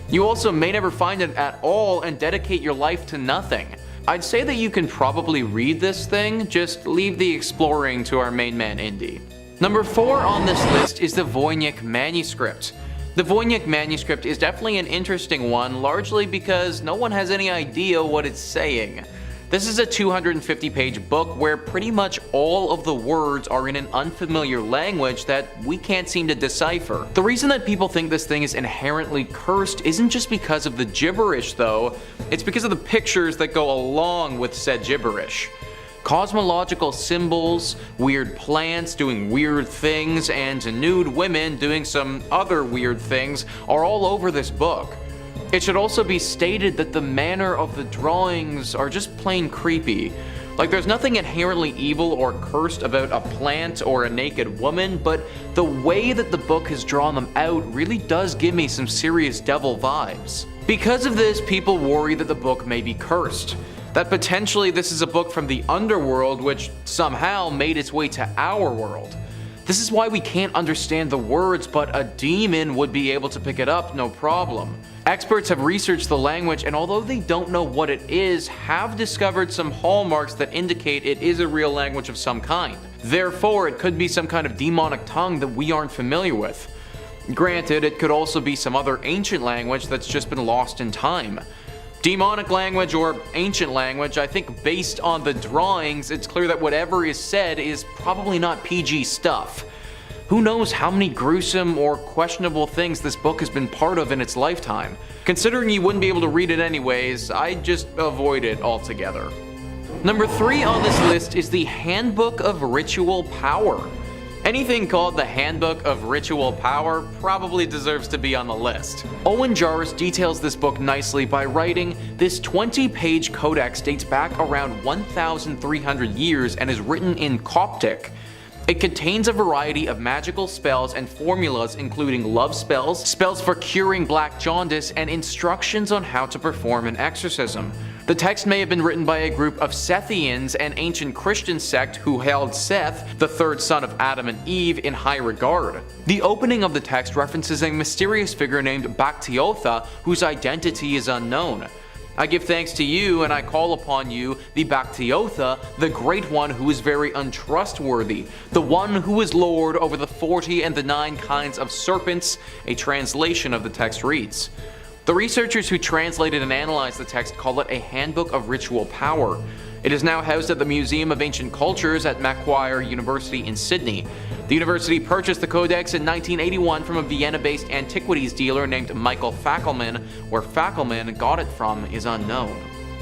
You also may never find it at all and dedicate your life to nothing. I'd say that you can probably read this thing, just leave the exploring to our main man Indy. Number 4 on this list is the Voynich manuscript. The Voynich manuscript is definitely an interesting one, largely because no one has any idea what it's saying. This is a 250-page book where pretty much all of the words are in an unfamiliar language that we can't seem to decipher. The reason that people think this thing is inherently cursed isn't just because of the gibberish though, it's because of the pictures that go along with said gibberish. Cosmological symbols, weird plants doing weird things, and nude women doing some other weird things are all over this book. It should also be stated that the manner of the drawings are just plain creepy. Like, there's nothing inherently evil or cursed about a plant or a naked woman, but the way that the book has drawn them out really does give me some serious devil vibes. Because of this, people worry that the book may be cursed. That potentially this is a book from the underworld which somehow made its way to our world. This is why we can't understand the words, but a demon would be able to pick it up no problem. Experts have researched the language, and although they don't know what it is, have discovered some hallmarks that indicate it is a real language of some kind. Therefore, it could be some kind of demonic tongue that we aren't familiar with. Granted, it could also be some other ancient language that's just been lost in time. Demonic language or ancient language, I think based on the drawings, it's clear that whatever is said is probably not PG stuff. Who knows how many gruesome or questionable things this book has been part of in its lifetime. Considering you wouldn't be able to read it anyways, I'd just avoid it altogether. Number 3 on this list is the Handbook of Ritual Power. Anything called the Handbook of Ritual Power probably deserves to be on the list. Owen Jarvis details this book nicely by writing, "This 20-page codex dates back around 1,300 years and is written in Coptic. It contains a variety of magical spells and formulas including love spells, spells for curing black jaundice, and instructions on how to perform an exorcism. The text may have been written by a group of Sethians, an ancient Christian sect who held Seth, the third son of Adam and Eve, in high regard." The opening of the text references a mysterious figure named Bactiotha, whose identity is unknown. "I give thanks to you, and I call upon you, the Bactiotha, the Great One who is very untrustworthy, the one who is Lord over the 40 and the 9 kinds of serpents," a translation of the text reads. The researchers who translated and analyzed the text call it a Handbook of Ritual Power. It is now housed at the Museum of Ancient Cultures at Macquarie University in Sydney. The university purchased the codex in 1981 from a Vienna-based antiquities dealer named Michael Fackelman. Where Fackelman got it from is unknown.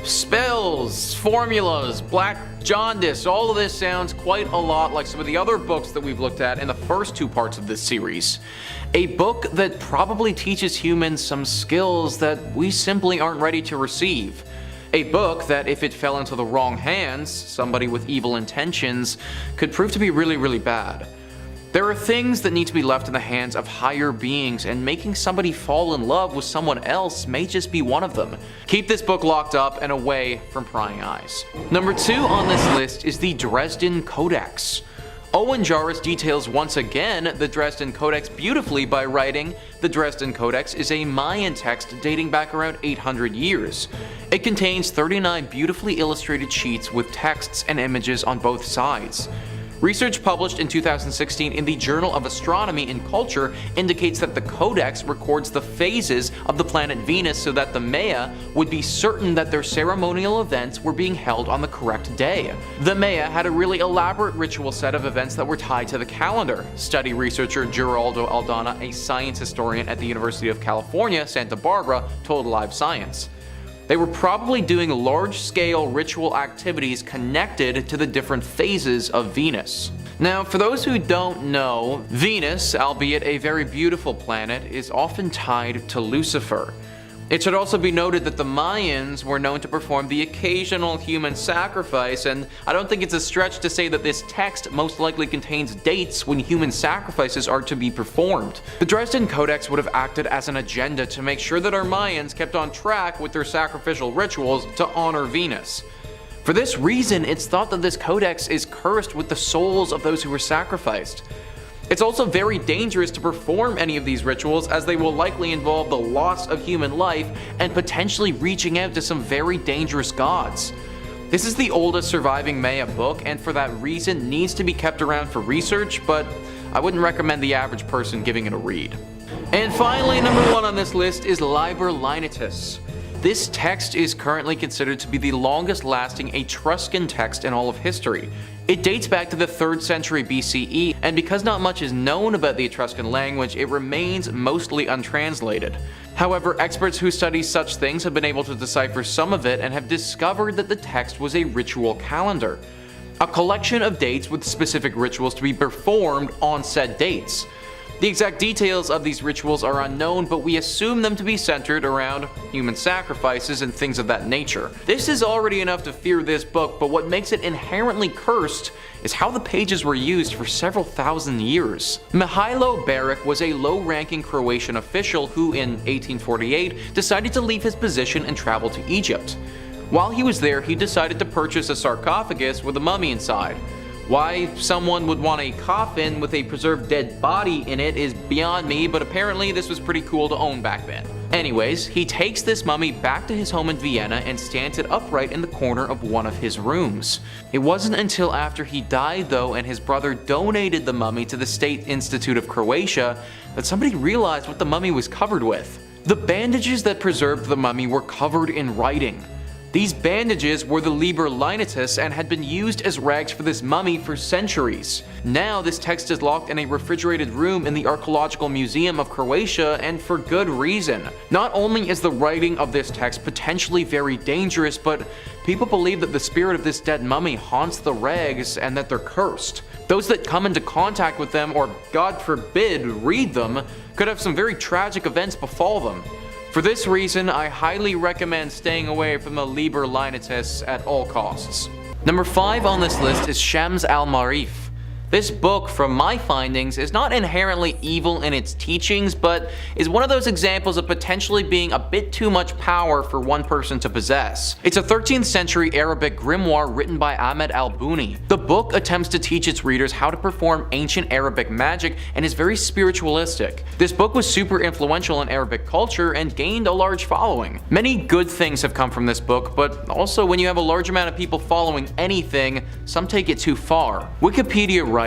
Spells, formulas, black jaundice, all of this sounds quite a lot like some of the other books that we've looked at in the first two parts of this series. A book that probably teaches humans some skills that we simply aren't ready to receive. A book that, if it fell into the wrong hands, somebody with evil intentions, could prove to be really, really bad. There are things that need to be left in the hands of higher beings, and making somebody fall in love with someone else may just be one of them. Keep this book locked up and away from prying eyes. Number 2 on this list is the Dresden Codex. Owen Jarvis details once again the Dresden Codex beautifully by writing, "The Dresden Codex is a Mayan text dating back around 800 years. It contains 39 beautifully illustrated sheets with texts and images on both sides. Research published in 2016 in the Journal of Astronomy and Culture indicates that the Codex records the phases of the planet Venus so that the Maya would be certain that their ceremonial events were being held on the correct day. The Maya had a really elaborate ritual set of events that were tied to the calendar," study researcher Geraldo Aldana, a science historian at the University of California, Santa Barbara, told Live Science. They were probably doing large-scale ritual activities connected to the different phases of Venus. Now, for those who don't know, Venus, albeit a very beautiful planet, is often tied to Lucifer. It should also be noted that the Mayans were known to perform the occasional human sacrifice, and I don't think it's a stretch to say that this text most likely contains dates when human sacrifices are to be performed. The Dresden Codex would have acted as an agenda to make sure that our Mayans kept on track with their sacrificial rituals to honor Venus. For this reason, it's thought that this codex is cursed with the souls of those who were sacrificed. It's also very dangerous to perform any of these rituals, as they will likely involve the loss of human life and potentially reaching out to some very dangerous gods. This is the oldest surviving Maya book, and for that reason needs to be kept around for research, but I wouldn't recommend the average person giving it a read. And finally, number 1 on this list is Liber Lineatus. This text is currently considered to be the longest lasting Etruscan text in all of history. It dates back to the 3rd century BCE, and because not much is known about the Etruscan language, it remains mostly untranslated. However, experts who study such things have been able to decipher some of it and have discovered that the text was a ritual calendar, a collection of dates with specific rituals to be performed on said dates. The exact details of these rituals are unknown, but we assume them to be centered around human sacrifices and things of that nature. This is already enough to fear this book, but what makes it inherently cursed is how the pages were used for several thousand years. Mihailo Beric was a low-ranking Croatian official who, in 1848, decided to leave his position and travel to Egypt. While he was there, he decided to purchase a sarcophagus with a mummy inside. Why someone would want a coffin with a preserved dead body in it is beyond me, but apparently this was pretty cool to own back then. Anyways, he takes this mummy back to his home in Vienna and stands it upright in the corner of one of his rooms. It wasn't until after he died though and his brother donated the mummy to the State Institute of Croatia that somebody realized what the mummy was covered with. The bandages that preserved the mummy were covered in writing. These bandages were the Liber Lineatus and had been used as rags for this mummy for centuries. Now this text is locked in a refrigerated room in the Archaeological Museum of Croatia, and for good reason. Not only is the writing of this text potentially very dangerous, but people believe that the spirit of this dead mummy haunts the rags and that they're cursed. Those that come into contact with them, or God forbid, read them, could have some very tragic events befall them. For this reason, I highly recommend staying away from the Liber Lineatus at all costs. Number 5 on this list is Shams al-Maarif. This book, from my findings, is not inherently evil in its teachings, but is one of those examples of potentially being a bit too much power for one person to possess. It's a 13th century Arabic grimoire written by Ahmed al-Buni. The book attempts to teach its readers how to perform ancient Arabic magic and is very spiritualistic. This book was super influential in Arabic culture and gained a large following. Many good things have come from this book, but also when you have a large amount of people following anything, some take it too far. Wikipedia writes,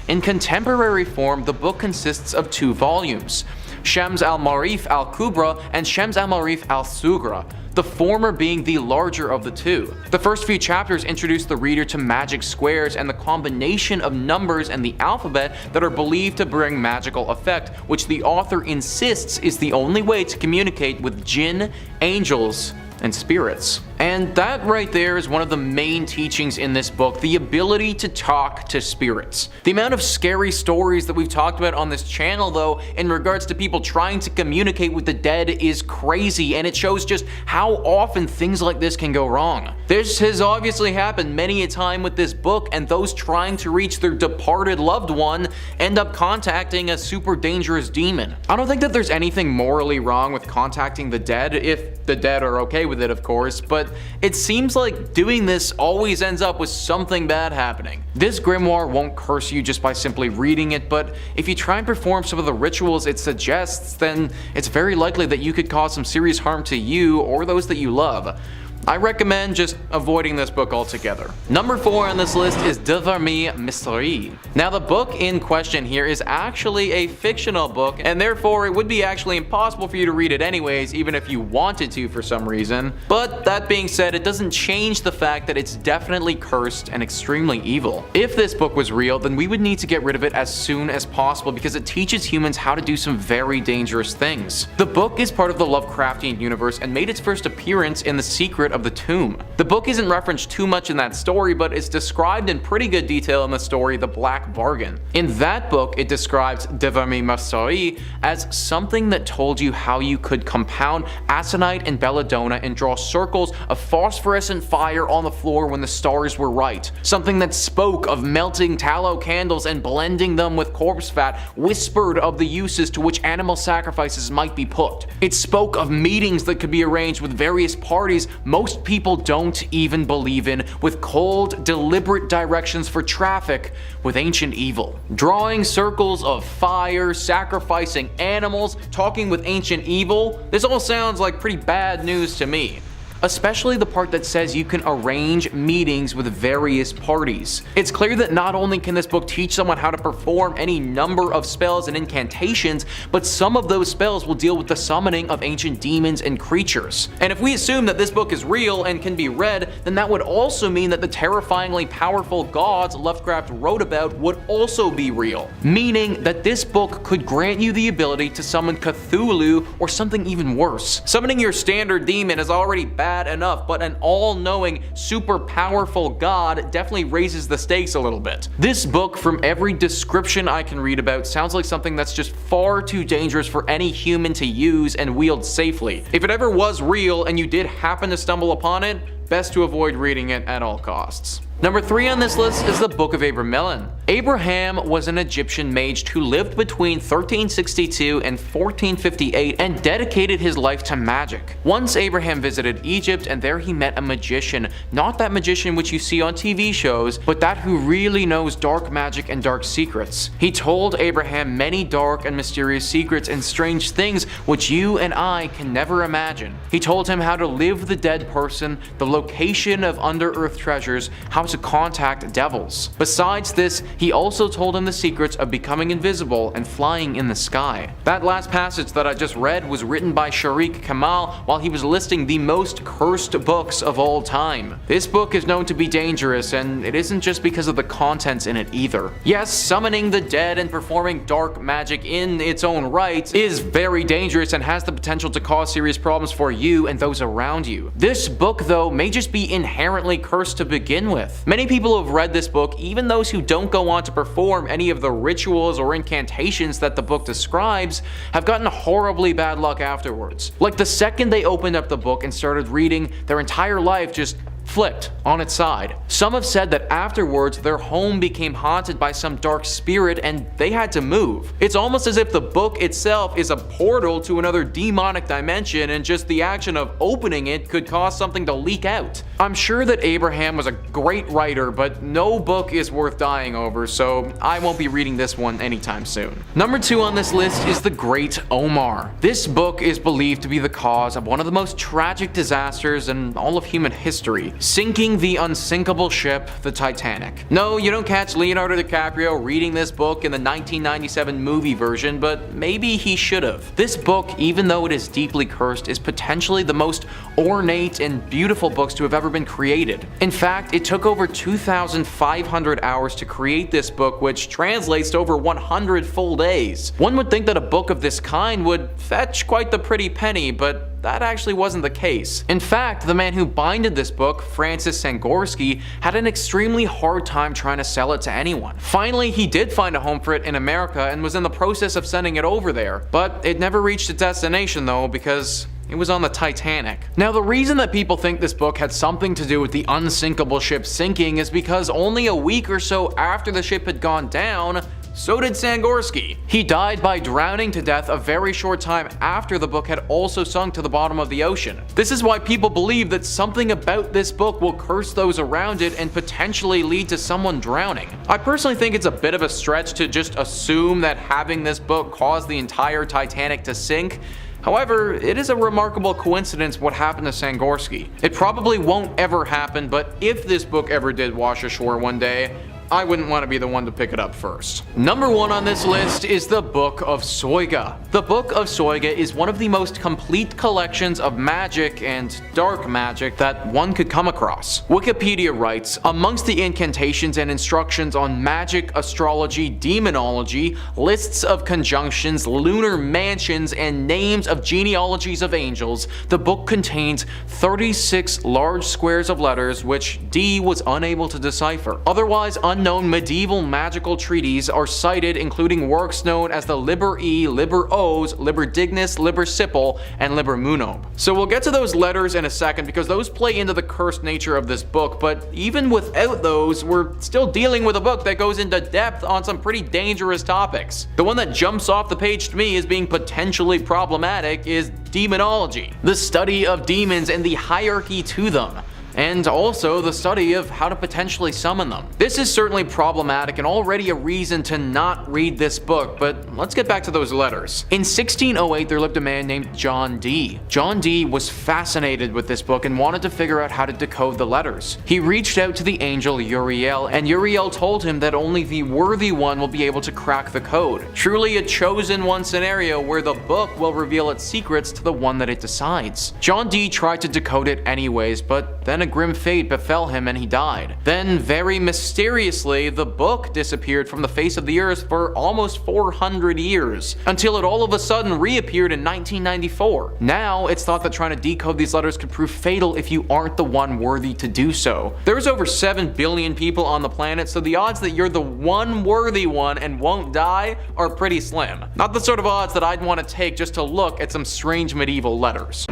in contemporary form, the book consists of 2 volumes, Shams al-Maarif al-Kubra and Shams al-Maarif al-Sugra, the former being the larger of the 2. The first few chapters introduce the reader to magic squares and the combination of numbers and the alphabet that are believed to bring magical effect, which the author insists is the only way to communicate with jinn, angels, and spirits. And that right there is one of the main teachings in this book, the ability to talk to spirits. The amount of scary stories that we've talked about on this channel though, in regards to people trying to communicate with the dead is crazy, and it shows just how often things like this can go wrong. This has obviously happened many a time with this book, and those trying to reach their departed loved one end up contacting a super dangerous demon. I don't think that there's anything morally wrong with contacting the dead, if the dead are okay with it of course, but it seems like doing this always ends up with something bad happening. This grimoire won't curse you just by simply reading it, but if you try and perform some of the rituals it suggests, then it's very likely that you could cause some serious harm to you or those that you love. I recommend just avoiding this book altogether. Number 4 on this list is Devarmi Mystery. Now the book in question here is actually a fictional book, and therefore it would be actually impossible for you to read it anyways, even if you wanted to for some reason. But that being said, it doesn't change the fact that it's definitely cursed and extremely evil. If this book was real, then we would need to get rid of it as soon as possible because it teaches humans how to do some very dangerous things. The book is part of the Lovecraftian universe and made its first appearance in The Secret of the Tomb. The book isn't referenced too much in that story, but it's described in pretty good detail in the story The Black Bargain. In that book, it describes Devarmi Mystery as something that told you how you could compound aconite and belladonna and draw circles of phosphorescent fire on the floor when the stars were right. Something that spoke of melting tallow candles and blending them with corpse fat, whispered of the uses to which animal sacrifices might be put. It spoke of meetings that could be arranged with various parties most people don't even believe in, with cold, deliberate directions for traffic with ancient evil. Drawing circles of fire, sacrificing animals, talking with ancient evil, this all sounds like pretty bad news to me. Especially the part that says you can arrange meetings with various parties. It's clear that not only can this book teach someone how to perform any number of spells and incantations, but some of those spells will deal with the summoning of ancient demons and creatures. And if we assume that this book is real and can be read, then that would also mean that the terrifyingly powerful gods Lovecraft wrote about would also be real. Meaning that this book could grant you the ability to summon Cthulhu or something even worse. Summoning your standard demon is already bad enough, but an all-knowing, super powerful god definitely raises the stakes a little bit. This book, from every description I can read about, sounds like something that's just far too dangerous for any human to use and wield safely. If it ever was real and you did happen to stumble upon it, best to avoid reading it at all costs. Number 3 on this list is the Book of Abramelin. Abraham was an Egyptian mage who lived between 1362 and 1458 and dedicated his life to magic. Once Abraham visited Egypt, and there he met a magician, not that magician which you see on TV shows, but that who really knows dark magic and dark secrets. He told Abraham many dark and mysterious secrets and strange things which you and I can never imagine. He told him how to live the dead person, the location of under-earth treasures, how to contact devils. Besides this, he also told him the secrets of becoming invisible and flying in the sky. That last passage that I just read was written by Sharik Kamal while he was listing the most cursed books of all time. This book is known to be dangerous, and it isn't just because of the contents in it either. Yes, summoning the dead and performing dark magic in its own right is very dangerous and has the potential to cause serious problems for you and those around you. This book, though, may just be inherently cursed to begin with. Many people have read this book, even those who don't go on to perform any of the rituals or incantations that the book describes, have gotten horribly bad luck afterwards. Like the second they opened up the book and started reading, their entire life just flipped on its side. Some have said that afterwards their home became haunted by some dark spirit and they had to move. It's almost as if the book itself is a portal to another demonic dimension, and just the action of opening it could cause something to leak out. I'm sure that Abraham was a great writer, but no book is worth dying over, so I won't be reading this one anytime soon. Number 2 on this list is The Great Omar. This book is believed to be the cause of one of the most tragic disasters in all of human history, sinking the unsinkable ship, the Titanic. No, you don't catch Leonardo DiCaprio reading this book in the 1997 movie version, but maybe he should have. This book, even though it is deeply cursed, is potentially the most ornate and beautiful books to have ever been created. In fact, it took over 2,500 hours to create this book, which translates to over 100 full days. One would think that a book of this kind would fetch quite the pretty penny, but that actually wasn't the case. In fact, the man who binded this book, Francis Sangorski, had an extremely hard time trying to sell it to anyone. Finally, he did find a home for it in America and was in the process of sending it over there, but it never reached its destination though, because it was on the Titanic. Now, the reason that people think this book had something to do with the unsinkable ship sinking is because only a week or so after the ship had gone down, so did Sangorski. He died by drowning to death a very short time after the book had also sunk to the bottom of the ocean. This is why people believe that something about this book will curse those around it and potentially lead to someone drowning. I personally think it's a bit of a stretch to just assume that having this book caused the entire Titanic to sink. However, it is a remarkable coincidence what happened to Sangorski. It probably won't ever happen, but if this book ever did wash ashore one day, I wouldn't want to be the one to pick it up first. Number 1 on this list is the Book of Soyga. The Book of Soyga is one of the most complete collections of magic and dark magic that one could come across. Wikipedia writes, amongst the incantations and instructions on magic, astrology, demonology, lists of conjunctions, lunar mansions, and names of genealogies of angels, the book contains 36 large squares of letters which Dee was unable to decipher. Otherwise unknown medieval magical treatises are cited, including works known as the Liber E, Liber Os, Liber Dignus, Liber Sipil, and Liber Munob. So we'll get to those letters in a second because those play into the cursed nature of this book, but even without those, we're still dealing with a book that goes into depth on some pretty dangerous topics. The one that jumps off the page to me as being potentially problematic is demonology, the study of demons and the hierarchy to them, and also the study of how to potentially summon them. This is certainly problematic and already a reason to not read this book, but let's get back to those letters. In 1608, there lived a man named John Dee. John Dee was fascinated with this book and wanted to figure out how to decode the letters. He reached out to the angel Uriel, and Uriel told him that only the worthy one will be able to crack the code. Truly a chosen one scenario where the book will reveal its secrets to the one that it decides. John Dee tried to decode it anyways, but then a grim fate befell him and he died. Then, very mysteriously, the book disappeared from the face of the earth for almost 400 years, until it all of a sudden reappeared in 1994. Now, it's thought that trying to decode these letters could prove fatal if you aren't the one worthy to do so. There's over 7 billion people on the planet, so the odds that you're the one worthy one and won't die are pretty slim. Not the sort of odds that I'd want to take just to look at some strange medieval letters.